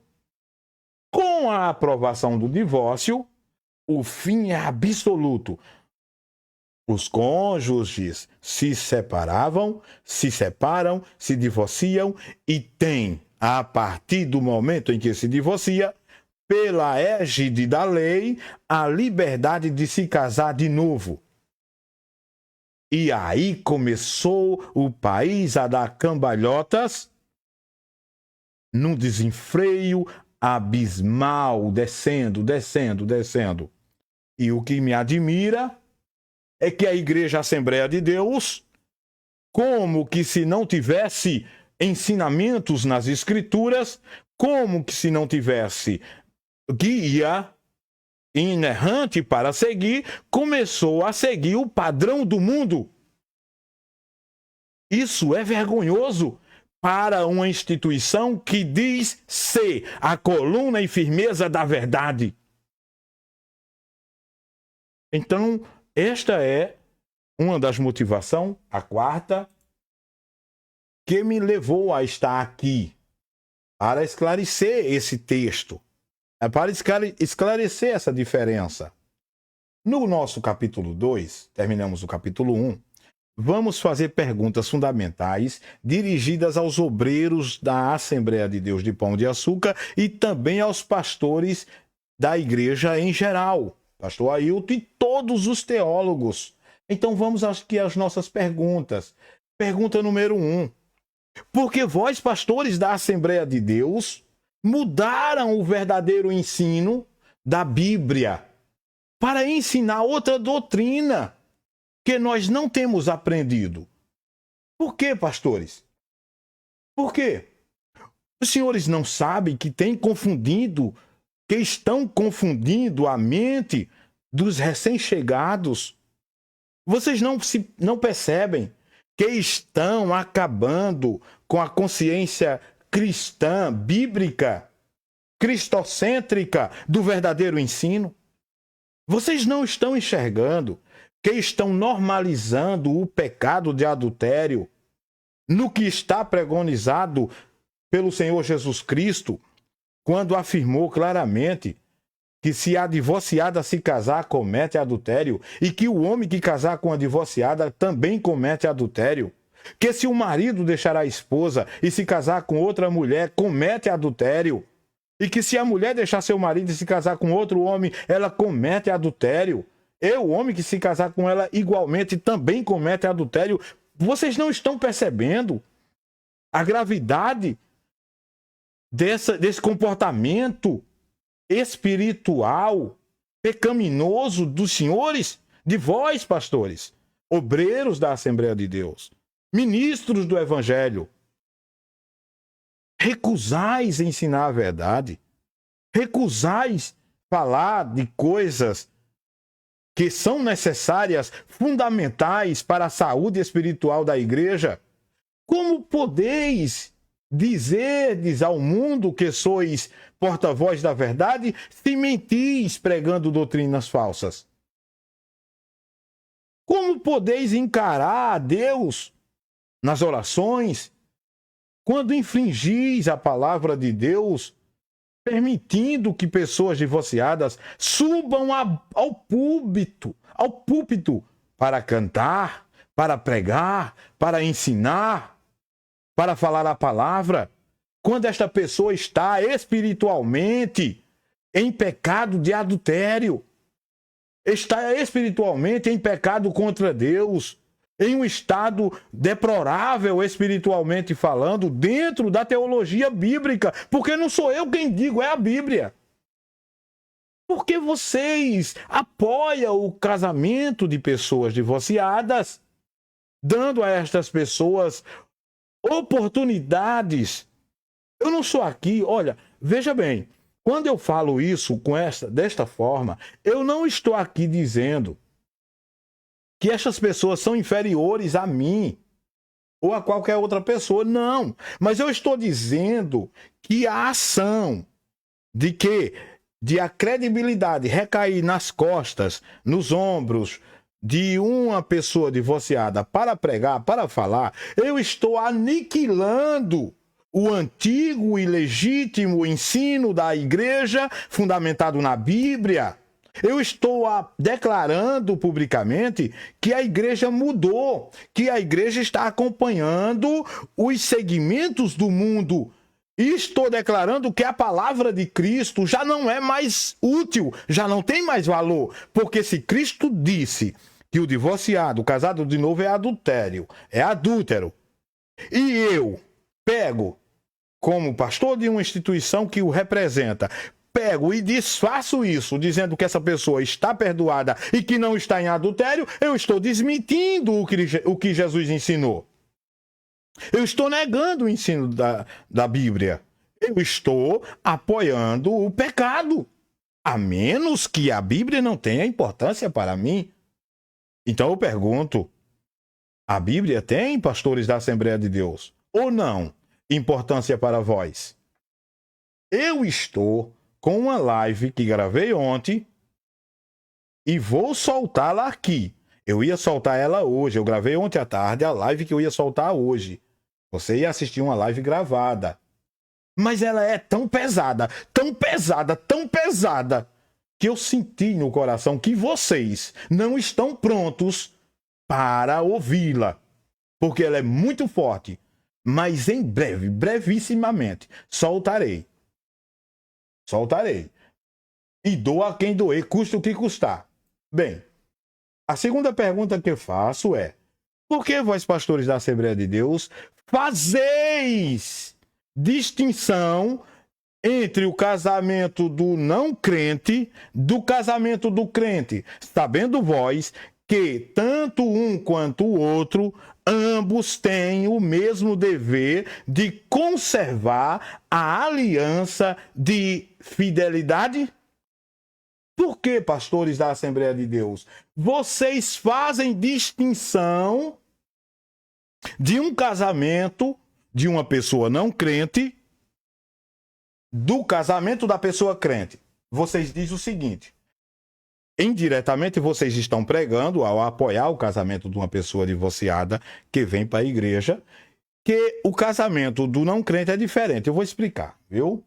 A: Com a aprovação do divórcio, o fim é absoluto. Os cônjuges se separavam, se separam, se divorciam e têm, a partir do momento em que se divorcia, pela égide da lei, a liberdade de se casar de novo. E aí começou o país a dar cambalhotas num desenfreio abismal, descendo. E o que me admira é que a Igreja Assembleia de Deus, como que se não tivesse ensinamentos nas Escrituras, como que se não tivesse guia inerrante para seguir, começou a seguir o padrão do mundo. Isso é vergonhoso para uma instituição que diz ser a coluna e firmeza da verdade. Então, esta é uma das motivações, a quarta, que me levou a estar aqui, para esclarecer esse texto. Para esclarecer essa diferença. No nosso capítulo 2, terminamos o capítulo 1, vamos fazer perguntas fundamentais dirigidas aos obreiros da Assembleia de Deus de Pão de Açúcar e também aos pastores da igreja em geral, pastor Ailton e todos os teólogos. Então vamos aqui às nossas perguntas. Pergunta número 1. Por que vós, pastores da Assembleia de Deus, mudaram o verdadeiro ensino da Bíblia para ensinar outra doutrina que nós não temos aprendido? Por quê, pastores? Por quê? Os senhores não sabem que estão confundindo a mente dos recém-chegados? Vocês não percebem que estão acabando com a consciência cristã, bíblica, cristocêntrica do verdadeiro ensino? Vocês não estão enxergando que estão normalizando o pecado de adultério no que está pregonizado pelo Senhor Jesus Cristo, quando afirmou claramente que se a divorciada se casar, comete adultério, e que o homem que casar com a divorciada também comete adultério. Que se o marido deixar a esposa e se casar com outra mulher, comete adultério. E que se a mulher deixar seu marido e se casar com outro homem, ela comete adultério. E o homem que se casar com ela igualmente também comete adultério. Vocês não estão percebendo a gravidade desse comportamento espiritual pecaminoso dos senhores, de vós, pastores, obreiros da Assembleia de Deus, ministros do Evangelho? Recusais ensinar a verdade, recusais falar de coisas que são necessárias, fundamentais para a saúde espiritual da igreja. Como podeis dizerdes ao mundo que sois porta-voz da verdade, se mentis pregando doutrinas falsas? Como podeis encarar a Deus nas orações quando infringis a palavra de Deus, permitindo que pessoas divorciadas subam ao púlpito para cantar, para pregar, para ensinar, para falar a palavra, quando esta pessoa está espiritualmente em pecado de adultério, está espiritualmente em pecado contra Deus, em um estado deplorável espiritualmente falando, dentro da teologia bíblica, porque não sou eu quem digo, é a Bíblia. Porque vocês apoiam o casamento de pessoas divorciadas, dando a estas pessoas oportunidades. Eu não sou aqui, olha, veja bem, quando eu falo isso desta forma, eu não estou aqui dizendo que estas pessoas são inferiores a mim ou a qualquer outra pessoa, não. Mas eu estou dizendo que a ação de a credibilidade recair nas costas, nos ombros de uma pessoa divorciada para pregar, para falar, eu estou aniquilando o antigo e legítimo ensino da igreja fundamentado na Bíblia. Eu estou declarando publicamente que a igreja mudou, que a igreja está acompanhando os segmentos do mundo. E estou declarando que a palavra de Cristo já não é mais útil, já não tem mais valor. Porque se Cristo disse que o divorciado, o casado de novo é adultério, é adúltero, e eu pego, como pastor de uma instituição que o representa, pego e desfaço isso, dizendo que essa pessoa está perdoada e que não está em adultério, eu estou desmentindo o que Jesus ensinou. Eu estou negando o ensino da Bíblia. Eu estou apoiando o pecado, a menos que a Bíblia não tenha importância para mim. Então eu pergunto, a Bíblia tem, pastores da Assembleia de Deus, ou não, importância para vós? Eu estou com uma live que gravei ontem e vou soltá-la aqui. Eu ia soltar ela hoje, eu gravei ontem à tarde a live que eu ia soltar hoje. Você ia assistir uma live gravada. Mas ela é tão pesada, tão pesada, tão pesada, que eu senti no coração que vocês não estão prontos para ouvi-la. Porque ela é muito forte. Mas em breve, brevissimamente, soltarei. E doa quem doer, custa o que custar. Bem, a segunda pergunta que eu faço é: por que vós, pastores da Assembleia de Deus, fazeis distinção entre o casamento do não crente do casamento do crente, sabendo vós que tanto um quanto o outro ambos têm o mesmo dever de conservar a aliança de fidelidade? Por que, pastores da Assembleia de Deus, vocês fazem distinção de um casamento de uma pessoa não crente do casamento da pessoa crente? Vocês dizem o seguinte: indiretamente vocês estão pregando, ao apoiar o casamento de uma pessoa divorciada que vem para a igreja, que o casamento do não crente é diferente. Eu vou explicar, viu?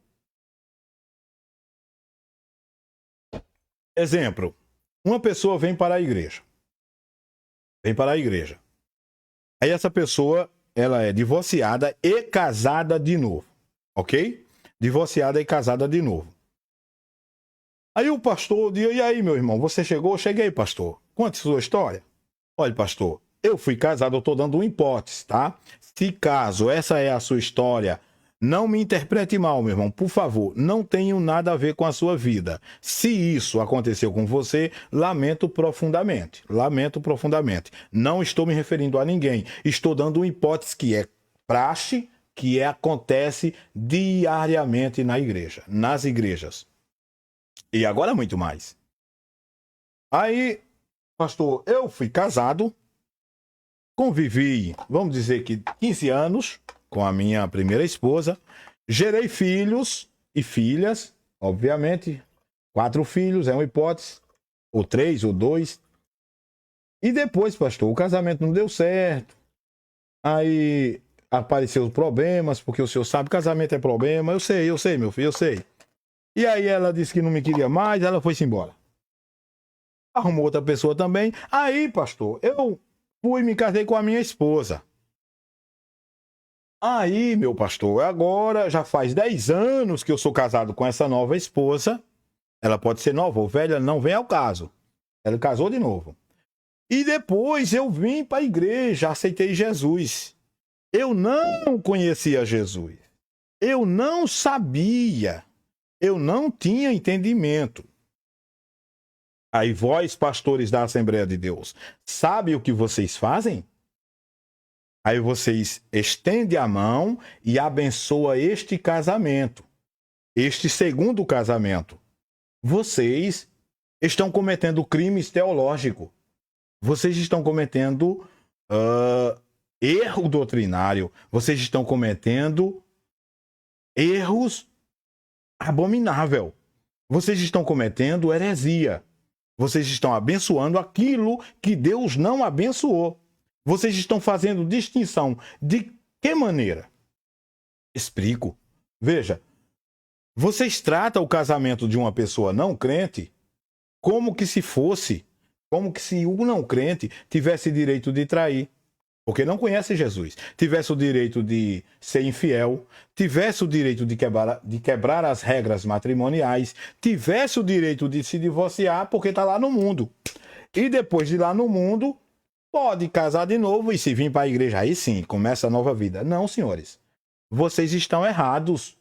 A: Exemplo, uma pessoa vem para a igreja. Aí essa pessoa, ela é divorciada e casada de novo, ok? Divorciada e casada de novo. Aí o pastor diz: e aí, meu irmão, você chegou? Cheguei, pastor. Conte sua história. Olha, pastor, eu fui casado, eu estou dando uma hipótese, tá? Se caso essa é a sua história, não me interprete mal, meu irmão, por favor. Não tenho nada a ver com a sua vida. Se isso aconteceu com você, lamento profundamente. Lamento profundamente. Não estou me referindo a ninguém. Estou dando uma hipótese que é praxe, que acontece diariamente na igreja, nas igrejas. E agora muito mais. Aí, pastor, eu fui casado, convivi, vamos dizer que 15 anos com a minha primeira esposa, gerei filhos e filhas, obviamente, 4 filhos, é uma hipótese, ou 3, ou 2. E depois, pastor, o casamento não deu certo, aí apareceram os problemas, porque o senhor sabe, casamento é problema, eu sei, meu filho, eu sei. E aí ela disse que não me queria mais, ela foi-se embora. Arrumou outra pessoa também. Aí, pastor, eu fui e me casei com a minha esposa. Aí, meu pastor, agora já faz 10 anos que eu sou casado com essa nova esposa. Ela pode ser nova ou velha, não vem ao caso. Ela casou de novo. E depois eu vim para a igreja, aceitei Jesus. Eu não conhecia Jesus. Eu não sabia. Eu não tinha entendimento. Aí vós, pastores da Assembleia de Deus, sabe o que vocês fazem? Aí vocês estendem a mão e abençoa este casamento, este segundo casamento. Vocês estão cometendo crimes teológicos. Vocês estão cometendo erro doutrinário. Vocês estão cometendo erros abomináveis. Vocês estão cometendo heresia. Vocês estão abençoando aquilo que Deus não abençoou. Vocês estão fazendo distinção. De que maneira? Explico. Veja, vocês tratam o casamento de uma pessoa não crente como que se o não crente tivesse direito de trair, porque não conhece Jesus, tivesse o direito de ser infiel, tivesse o direito de quebrar as regras matrimoniais, tivesse o direito de se divorciar porque está lá no mundo. E depois de lá no mundo, pode casar de novo e se vir para a igreja, aí sim, começa a nova vida. Não, senhores, vocês estão errados.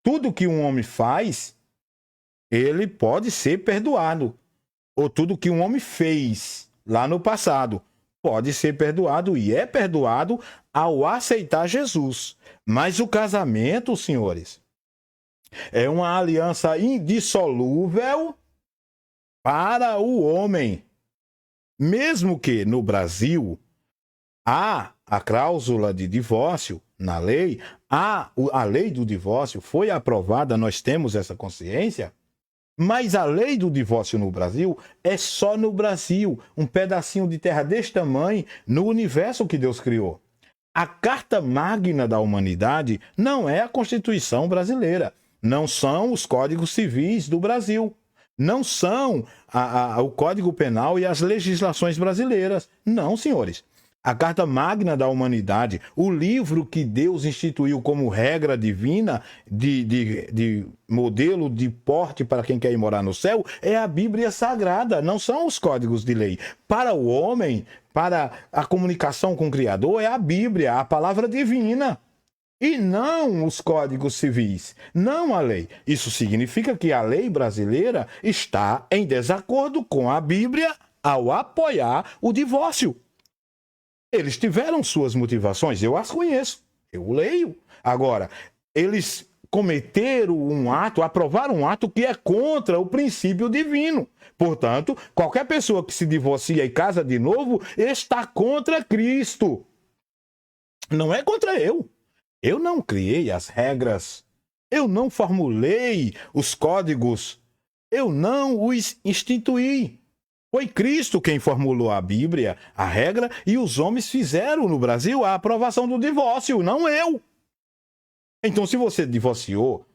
A: Tudo que um homem faz, ele pode ser perdoado. Ou tudo que um homem fez lá no passado pode ser perdoado e é perdoado ao aceitar Jesus. Mas o casamento, senhores, é uma aliança indissolúvel para o homem. Mesmo que no Brasil há a cláusula de divórcio na lei, a lei do divórcio foi aprovada, nós temos essa consciência. Mas a lei do divórcio no Brasil é só no Brasil, um pedacinho de terra deste tamanho no universo que Deus criou. A Carta Magna da Humanidade não é a Constituição brasileira, não são os códigos civis do Brasil, não são o Código Penal e as legislações brasileiras. Não, senhores. A Carta Magna da Humanidade, o livro que Deus instituiu como regra divina de modelo de porte para quem quer ir morar no céu, é a Bíblia Sagrada, não são os códigos de lei. Para o homem, para a comunicação com o Criador, é a Bíblia, a palavra divina. E não os códigos civis, não a lei. Isso significa que a lei brasileira está em desacordo com a Bíblia ao apoiar o divórcio. Eles tiveram suas motivações, eu as conheço, eu leio. Agora, eles cometeram um ato, aprovaram um ato que é contra o princípio divino. Portanto, qualquer pessoa que se divorcia e casa de novo está contra Cristo. Não é contra eu. Eu não criei as regras. Eu não formulei os códigos. Eu não os instituí. Foi Cristo quem formulou a Bíblia, a regra, e os homens fizeram no Brasil a aprovação do divórcio, não eu. Então, se você divorciou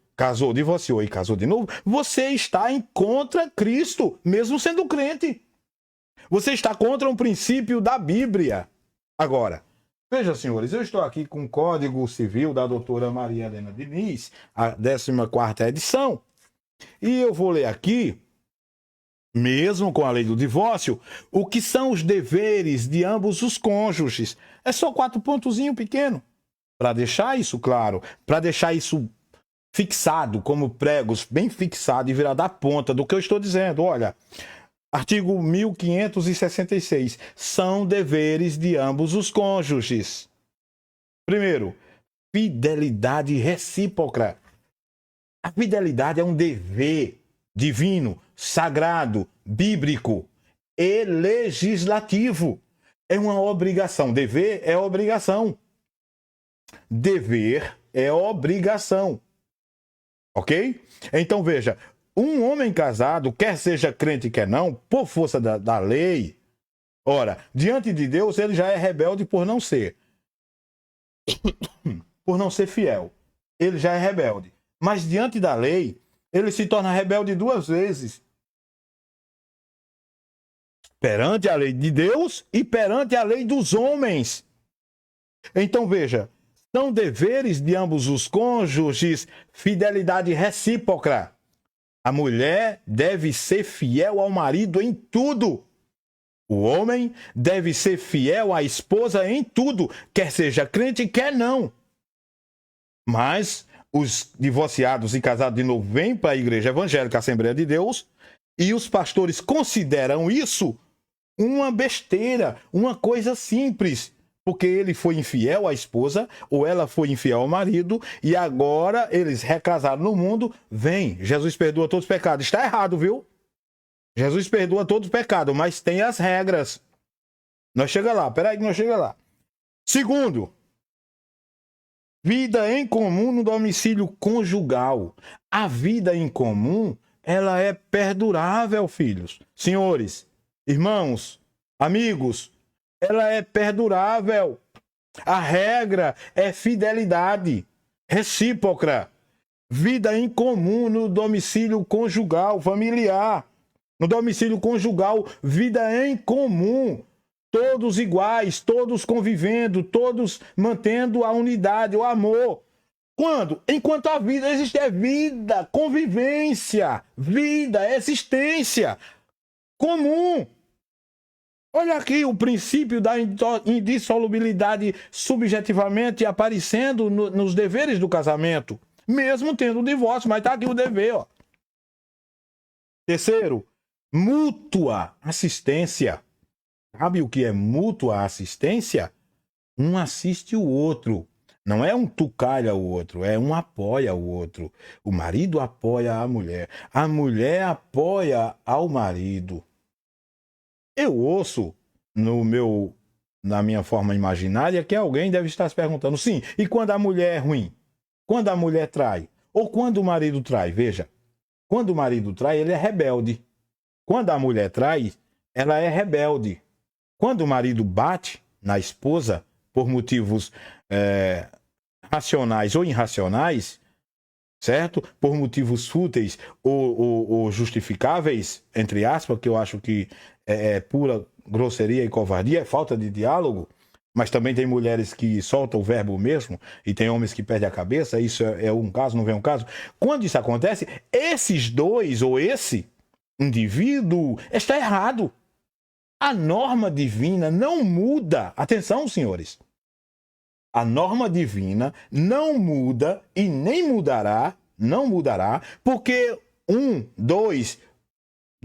A: e casou de novo, você está em contra Cristo, mesmo sendo crente. Você está contra um princípio da Bíblia. Agora, veja, senhores, eu estou aqui com o Código Civil da doutora Maria Helena Diniz, a 14ª edição, e eu vou ler aqui, mesmo com a lei do divórcio, o que são os deveres de ambos os cônjuges. É só 4 pontozinhos pequenos, para deixar isso claro, para deixar isso fixado como pregos, bem fixado e virar da ponta do que eu estou dizendo. Olha, artigo 1566, são deveres de ambos os cônjuges. Primeiro, fidelidade recíproca. A fidelidade é um dever divino, sagrado, bíblico e legislativo. É uma obrigação. Dever é obrigação. Dever é obrigação. Ok? Então veja, um homem casado, quer seja crente, quer não, por força da lei, ora, diante de Deus ele já é rebelde por não ser. Por não ser fiel. Ele já é rebelde. Mas diante da lei, ele se torna rebelde 2 vezes. Perante a lei de Deus e perante a lei dos homens. Então veja, são deveres de ambos os cônjuges, fidelidade recíproca. A mulher deve ser fiel ao marido em tudo. O homem deve ser fiel à esposa em tudo, quer seja crente, quer não. Mas os divorciados e casados de novo vêm para a Igreja Evangélica Assembleia de Deus e os pastores consideram isso uma besteira, uma coisa simples, porque ele foi infiel à esposa ou ela foi infiel ao marido e agora eles recasaram no mundo, vem, Jesus perdoa todos os pecados. Está errado, viu? Jesus perdoa todos os pecados, mas tem as regras. Nós chega lá, peraí que nós chega lá. Segundo, vida em comum no domicílio conjugal. A vida em comum, ela é perdurável, filhos. Senhores, irmãos, amigos, ela é perdurável. A regra é fidelidade recíproca. Vida em comum no domicílio conjugal, familiar. No domicílio conjugal, vida em comum. Todos iguais, todos convivendo, todos mantendo a unidade, o amor. Quando? Enquanto a vida existe, é vida, convivência, vida, existência comum. Olha aqui o princípio da indissolubilidade subjetivamente aparecendo nos deveres do casamento, mesmo tendo o divórcio, mas está aqui o dever. Ó. Terceiro, mútua assistência. Sabe o que é mútua assistência? Um assiste o outro. Não é um tucalha o outro, é um apoia o outro. O marido apoia a mulher apoia ao marido. Eu ouço na minha forma imaginária que alguém deve estar se perguntando, sim, e quando a mulher é ruim? Quando a mulher trai? Ou quando o marido trai? Veja, quando o marido trai, ele é rebelde. Quando a mulher trai, ela é rebelde. Quando o marido bate na esposa por motivos racionais ou irracionais, certo? Por motivos fúteis ou justificáveis, entre aspas, que eu acho que é pura grosseria e covardia, é falta de diálogo, mas também tem mulheres que soltam o verbo mesmo e tem homens que perdem a cabeça, isso é um caso, não vem um caso. Quando isso acontece, esses dois ou esse indivíduo está errado. A norma divina não muda. Atenção, senhores. A norma divina não muda e nem mudará, não mudará, porque 1, 2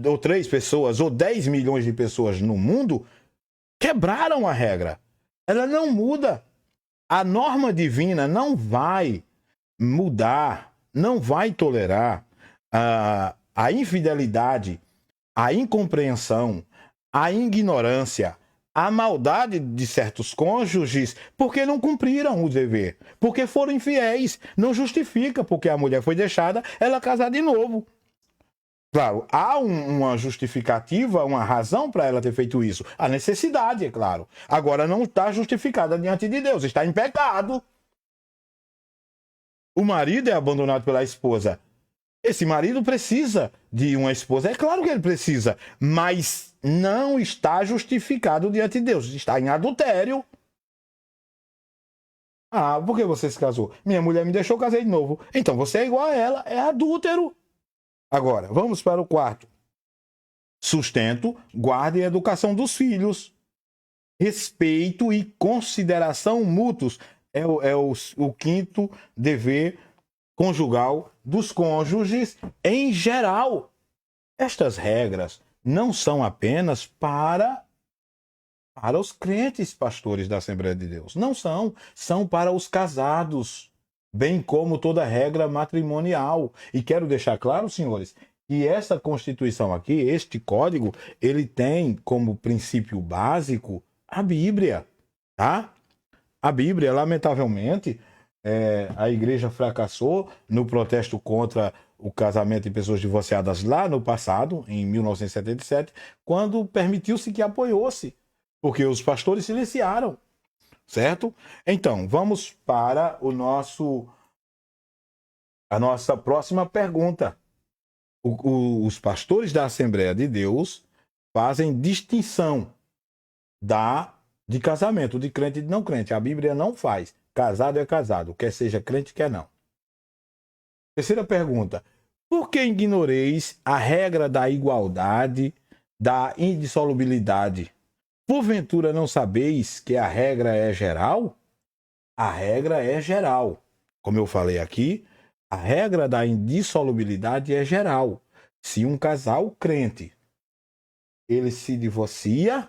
A: ou 3 pessoas ou 10 milhões de pessoas no mundo quebraram a regra. Ela não muda. A norma divina não vai mudar, não vai tolerar a infidelidade, a incompreensão, a ignorância, a maldade de certos cônjuges porque não cumpriram o dever, porque foram infiéis. Não justifica porque a mulher foi deixada, ela casar de novo. Claro, há uma justificativa, uma razão para ela ter feito isso. A necessidade, é claro. Agora não está justificada diante de Deus, está em pecado. O marido é abandonado pela esposa. Esse marido precisa de uma esposa. É claro que ele precisa, mas não está justificado diante de Deus. Está em adultério. Ah, por que você se casou? Minha mulher me deixou, casei de novo. Então você é igual a ela, é adúltero. Agora, vamos para o quarto. Sustento, guarda e educação dos filhos. Respeito e consideração mútuos. É o quinto dever conjugal dos cônjuges em geral. Estas regras não são apenas para os crentes pastores da Assembleia de Deus. Não são. São para os casados, bem como toda regra matrimonial. E quero deixar claro, senhores, que essa Constituição aqui, este código, ele tem como princípio básico a Bíblia, tá? A Bíblia, lamentavelmente, a igreja fracassou no protesto contra o casamento de pessoas divorciadas lá no passado, em 1977, quando permitiu-se que apoiou-se, porque os pastores silenciaram, certo? Então, vamos para a nossa próxima pergunta. Os pastores da Assembleia de Deus fazem distinção de casamento, de crente e de não crente. A Bíblia não faz. Casado é casado, quer seja crente, quer não. Terceira pergunta. Por que ignoreis a regra da igualdade, da indissolubilidade? Porventura não sabeis que a regra é geral? A regra é geral. Como eu falei aqui, a regra da indissolubilidade é geral. Se um casal crente, ele se divorcia,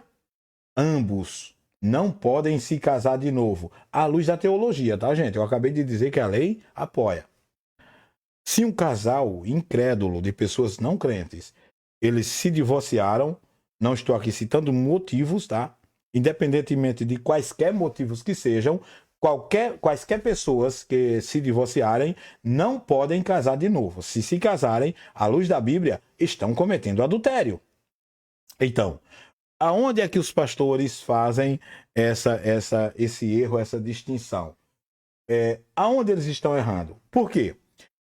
A: ambos não podem se casar de novo. À luz da teologia, tá, gente? Eu acabei de dizer que a lei apoia. Se um casal incrédulo de pessoas não crentes, eles se divorciaram, não estou aqui citando motivos, tá? Independentemente de quaisquer motivos que sejam, quaisquer pessoas que se divorciarem não podem casar de novo. Se casarem, à luz da Bíblia, estão cometendo adultério. Então, aonde é que os pastores fazem esse erro, essa distinção? Aonde eles estão errando? Por quê?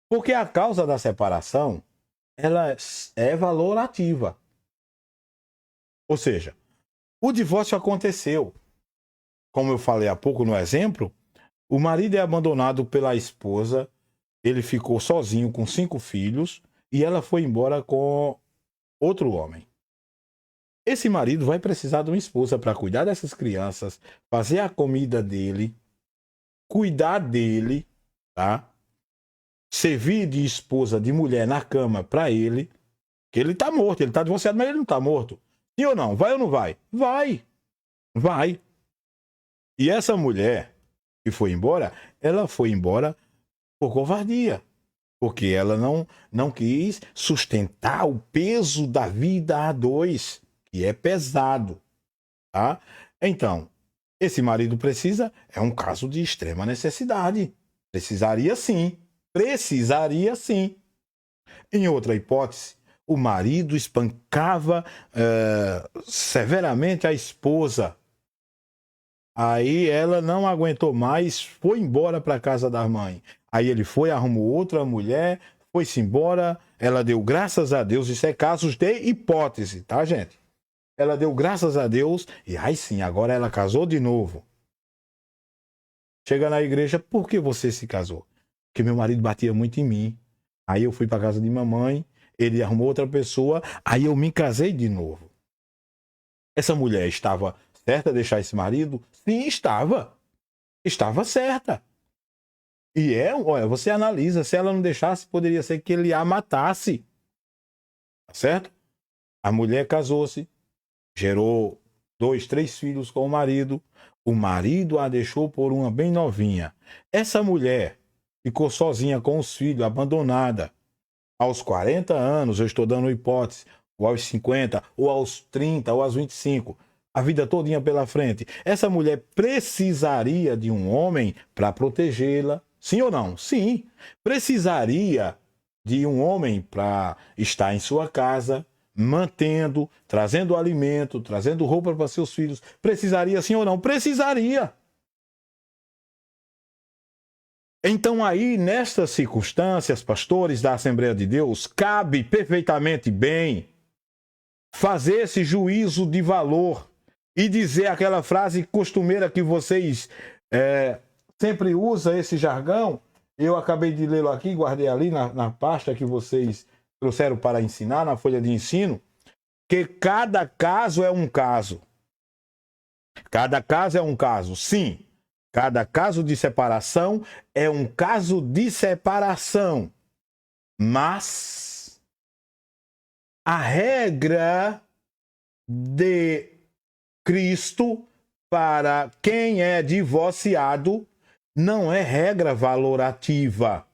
A: Porque a causa da separação, ela é valorativa. Ou seja, o divórcio aconteceu. Como eu falei há pouco no exemplo, o marido é abandonado pela esposa, ele ficou sozinho com 5 filhos e ela foi embora com outro homem. Esse marido vai precisar de uma esposa para cuidar dessas crianças, fazer a comida dele, cuidar dele, tá? Servir de esposa, de mulher na cama para ele, que ele tá morto, ele tá divorciado, mas ele não tá morto. Sim ou não? Vai ou não vai? Vai. Vai. E essa mulher que foi embora, ela foi embora por covardia. Porque ela não quis sustentar o peso da vida a dois, que é pesado. Tá? Então, esse marido é um caso de extrema necessidade. Precisaria sim. Precisaria sim. Em outra hipótese, o marido espancava severamente a esposa. Aí ela não aguentou mais, foi embora para a casa da mãe. Aí ele foi, arrumou outra mulher, foi-se embora. Ela deu graças a Deus. Isso é casos de hipótese, tá, gente? Ela deu graças a Deus e aí sim, agora ela casou de novo. Chega na igreja, por que você se casou? Porque meu marido batia muito em mim. Aí eu fui para casa de mamãe, ele arrumou outra pessoa, aí eu me casei de novo. Essa mulher estava certa a deixar esse marido? Sim, estava. Estava certa. E olha, você analisa, se ela não deixasse, poderia ser que ele a matasse. Tá certo? A mulher casou-se, gerou 2, 3 filhos com o marido a deixou por uma bem novinha. Essa mulher ficou sozinha com os filhos, abandonada. Aos 40 anos, eu estou dando hipótese, ou aos 50, ou aos 30, ou aos 25, a vida todinha pela frente. Essa mulher precisaria de um homem para protegê-la, sim ou não? Sim. Precisaria de um homem para estar em sua casa, mantendo, trazendo alimento, trazendo roupa para seus filhos. Precisaria sim ou não? Precisaria. Então aí, nestas circunstâncias, pastores da Assembleia de Deus, cabe perfeitamente bem fazer esse juízo de valor e dizer aquela frase costumeira que vocês sempre usam, esse jargão. Eu acabei de lê-lo aqui, guardei ali na pasta que vocês trouxeram para ensinar, na folha de ensino, que cada caso é um caso. Cada caso é um caso, sim. Cada caso de separação é um caso de separação. Mas a regra de Cristo para quem é divorciado não é regra valorativa.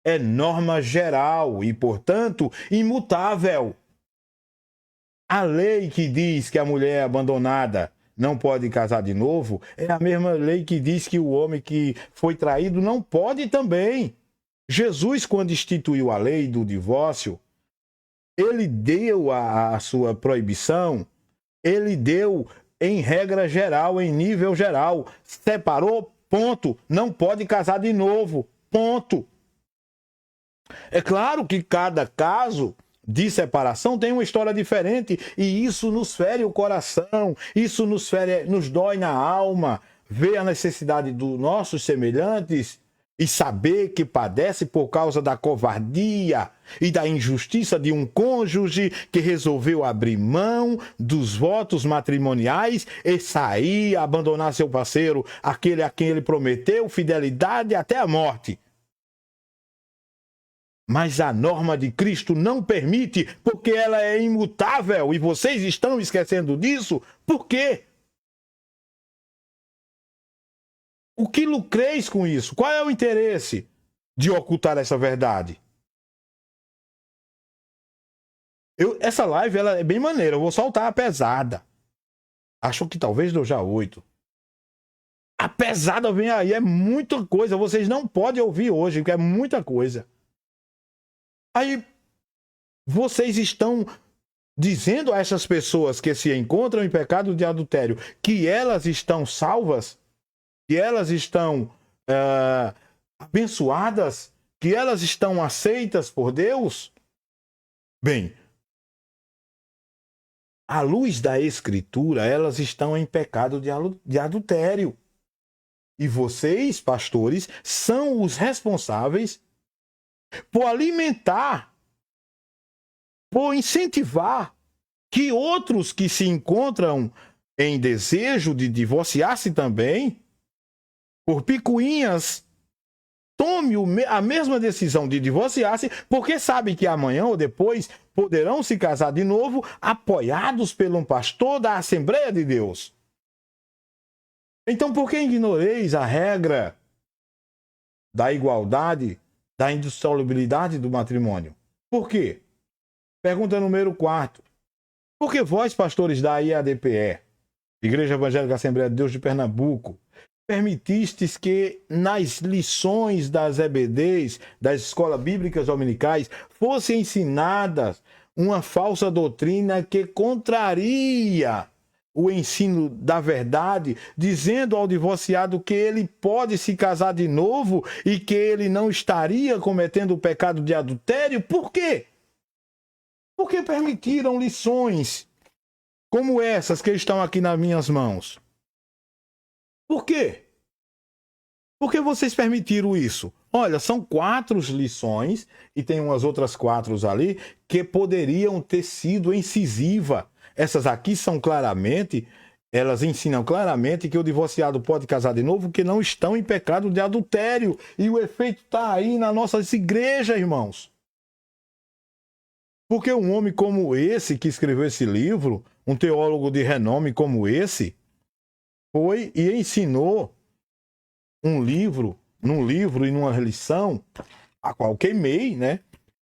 A: É norma geral e, portanto, imutável. A lei que diz que a mulher abandonada não pode casar de novo é a mesma lei que diz que o homem que foi traído não pode também. Jesus, quando instituiu a lei do divórcio, ele deu a sua proibição, ele deu em regra geral, em nível geral. Separou, ponto. Não pode casar de novo, ponto. É claro que cada caso de separação tem uma história diferente e isso nos fere o coração, isso nos dói na alma, ver a necessidade dos nossos semelhantes e saber que padece por causa da covardia e da injustiça de um cônjuge que resolveu abrir mão dos votos matrimoniais e sair, abandonar seu parceiro, aquele a quem ele prometeu fidelidade até a morte. Mas a norma de Cristo não permite, porque ela é imutável e vocês estão esquecendo disso. Por quê? O que lucreis com isso? Qual é o interesse de ocultar essa verdade? Essa live ela é bem maneira, eu vou soltar a pesada. Acho que talvez deu já 8. A pesada vem aí, é muita coisa, vocês não podem ouvir hoje, porque é muita coisa. Aí, vocês estão dizendo a essas pessoas que se encontram em pecado de adultério que elas estão salvas, que elas estão abençoadas, que elas estão aceitas por Deus? Bem, à luz da Escritura, elas estão em pecado de adultério. E vocês, pastores, são os responsáveis por alimentar, por incentivar que outros que se encontram em desejo de divorciar-se também, por picuinhas, tome a mesma decisão de divorciar-se, porque sabem que amanhã ou depois poderão se casar de novo, apoiados por um pastor da Assembleia de Deus. Então, por que ignoreis a regra da igualdade, da indissolubilidade do matrimônio? Por quê? Pergunta número 4. Por que vós, pastores da IADPE, Igreja Evangélica Assembleia de Deus de Pernambuco, permitistes que nas lições das EBDs, das escolas bíblicas dominicais, fosse ensinadas uma falsa doutrina que contraria o ensino da verdade, dizendo ao divorciado que ele pode se casar de novo e que ele não estaria cometendo o pecado de adultério? Por quê? Porque permitiram lições como essas que estão aqui nas minhas mãos. Por quê? Por que vocês permitiram isso? Olha, são 4 lições, e tem umas outras 4 ali, que poderiam ter sido incisivas. Essas aqui são claramente, elas ensinam claramente que o divorciado pode casar de novo, que não estão em pecado de adultério. E o efeito está aí nas nossas igrejas, irmãos. Porque um homem como esse que escreveu esse livro, um teólogo de renome como esse, foi e ensinou num livro e numa lição, a qual queimei, né?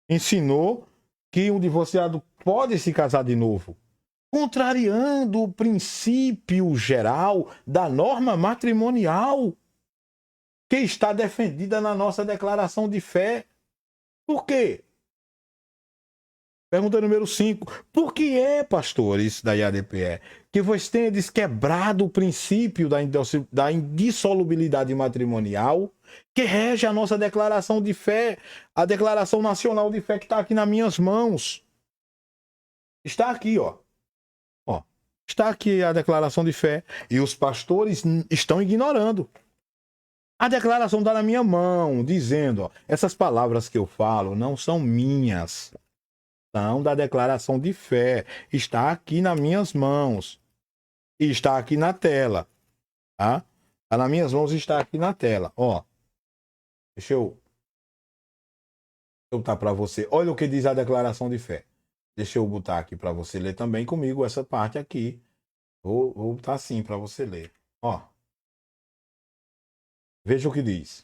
A: Ensinou que um divorciado pode se casar de novo, contrariando o princípio geral da norma matrimonial que está defendida na nossa declaração de fé. Por quê? Pergunta número 5. Por que é, pastores da IADPE, que vos tendes quebrado o princípio da indissolubilidade matrimonial que rege a nossa declaração de fé, a declaração nacional de fé que está aqui nas minhas mãos? Está aqui, ó. Está aqui a declaração de fé e os pastores estão ignorando. A declaração está na minha mão, dizendo, ó, essas palavras que eu falo não são minhas. Da declaração de fé está aqui nas minhas mãos e está aqui na tela, tá? Está nas minhas mãos e está aqui na tela, ó. Deixa eu botar para você. Olha o que diz a declaração de fé. Deixa eu botar aqui para você ler também comigo essa parte aqui. Vou botar assim para você ler, ó. Veja o que diz.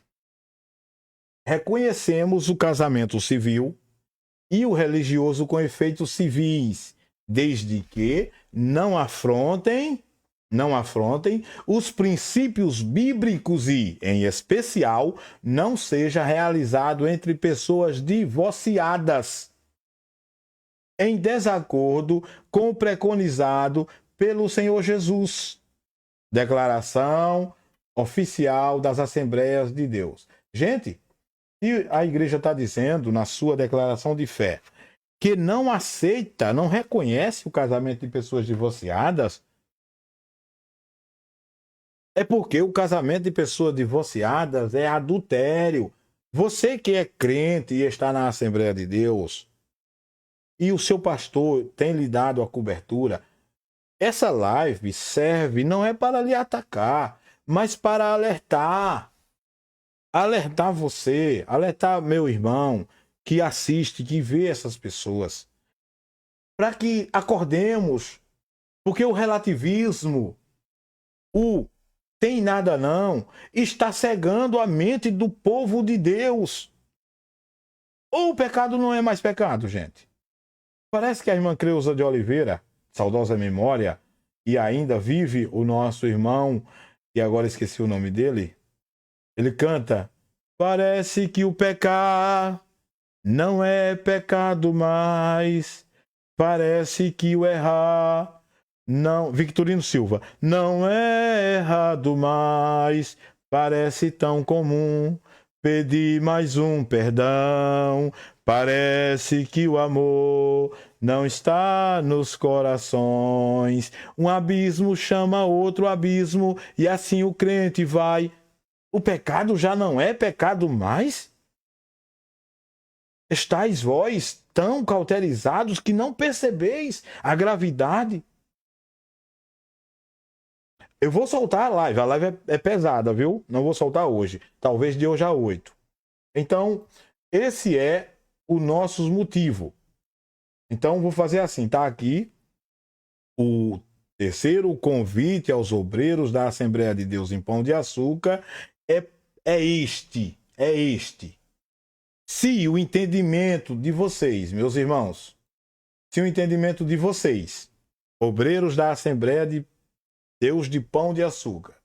A: Reconhecemos o casamento civil e o religioso com efeitos civis, desde que não afrontem os princípios bíblicos e, em especial, não seja realizado entre pessoas divorciadas, em desacordo com o preconizado pelo Senhor Jesus. Declaração oficial das Assembleias de Deus. Gente, se a igreja está dizendo na sua declaração de fé que não aceita, não reconhece o casamento de pessoas divorciadas, é porque o casamento de pessoas divorciadas é adultério. Você que é crente e está na Assembleia de Deus e o seu pastor tem lhe dado a cobertura, essa live serve não é para lhe atacar, mas para alertar. Alertar você, alertar meu irmão que assiste, que vê essas pessoas, para que acordemos, porque o relativismo, o tem nada não, está cegando a mente do povo de Deus. Ou o pecado não é mais pecado, gente? Parece que a irmã Creuza de Oliveira, saudosa memória, e ainda vive o nosso irmão, e agora esqueci o nome dele, ele canta, parece que o pecar não é pecado mais, parece que o errar não... Victorino Silva, não é errado mais, parece tão comum pedir mais um perdão, parece que o amor não está nos corações, um abismo chama outro abismo e assim o crente vai. O pecado já não é pecado mais? Estais vós tão cauterizados que não percebeis a gravidade? Eu vou soltar a live é pesada, viu? Não vou soltar hoje, talvez de hoje a 8. Então, esse é o nosso motivo. Então, vou fazer assim, tá aqui o terceiro convite aos obreiros da Assembleia de Deus em Pão de Açúcar é este. Se o entendimento de vocês, meus irmãos, se o entendimento de vocês, obreiros da Assembleia de Deus de Pão de Açúcar,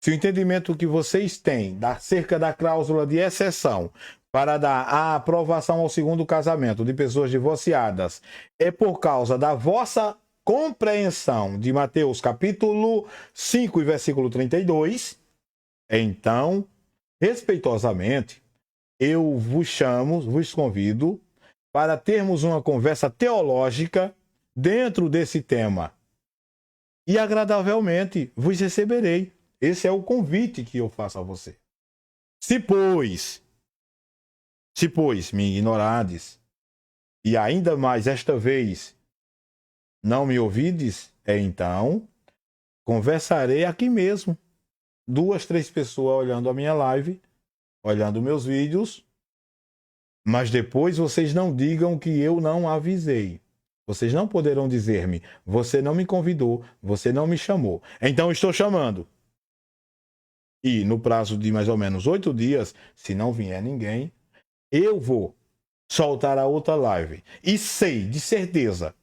A: se o entendimento que vocês têm acerca da cláusula de exceção para dar a aprovação ao segundo casamento de pessoas divorciadas é por causa da vossa compreensão de Mateus capítulo 5 e versículo 32, então, respeitosamente, eu vos convido para termos uma conversa teológica dentro desse tema. E agradavelmente vos receberei. Esse é o convite que eu faço a você. Se pois me ignorades, e ainda mais esta vez não me ouvides, então conversarei aqui mesmo. 2, 3 pessoas olhando a minha live, olhando meus vídeos, mas depois vocês não digam que eu não avisei. Vocês não poderão dizer-me, você não me convidou, você não me chamou. Então estou chamando. E no prazo de mais ou menos 8 dias, se não vier ninguém, eu vou soltar a outra live. E sei, de certeza,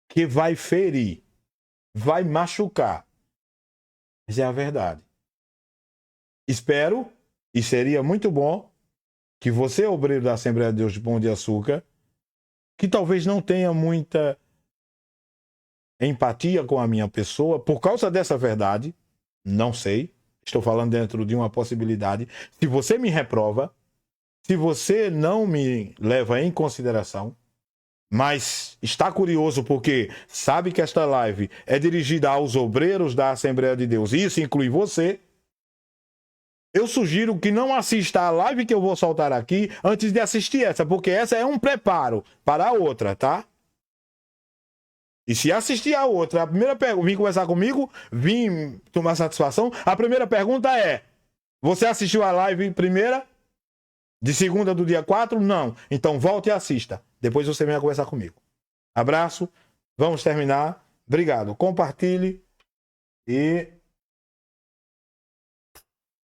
A: que vai ferir, vai machucar. Mas é a verdade. Espero, e seria muito bom, que você, obreiro da Assembleia de Deus de Pão de Açúcar, que talvez não tenha muita empatia com a minha pessoa, por causa dessa verdade, não sei, estou falando dentro de uma possibilidade. Se você me reprova, se você não me leva em consideração, mas está curioso porque sabe que esta live é dirigida aos obreiros da Assembleia de Deus, e isso inclui você, eu sugiro que não assista a live que eu vou soltar aqui antes de assistir essa, porque essa é um preparo para a outra, tá? E se assistir a outra, a primeira pergunta, vim conversar comigo, vim tomar satisfação, a primeira pergunta é: você assistiu a live primeira? De segunda do dia 4? Não. Então volte e assista. Depois você venha conversar comigo. Abraço. Vamos terminar. Obrigado. Compartilhe e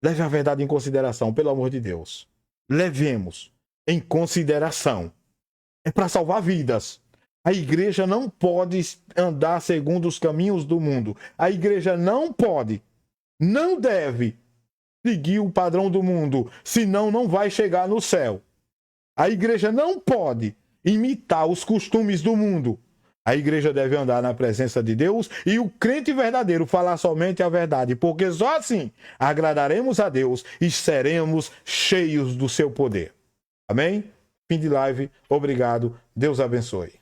A: leve a verdade em consideração, pelo amor de Deus. Levemos em consideração. É para salvar vidas. A igreja não pode andar segundo os caminhos do mundo. A igreja não pode, não deve seguir o padrão do mundo, senão não vai chegar no céu. A igreja não pode imitar os costumes do mundo. A igreja deve andar na presença de Deus e o crente verdadeiro falar somente a verdade, porque só assim agradaremos a Deus e seremos cheios do seu poder. Amém? Fim de live. Obrigado. Deus abençoe.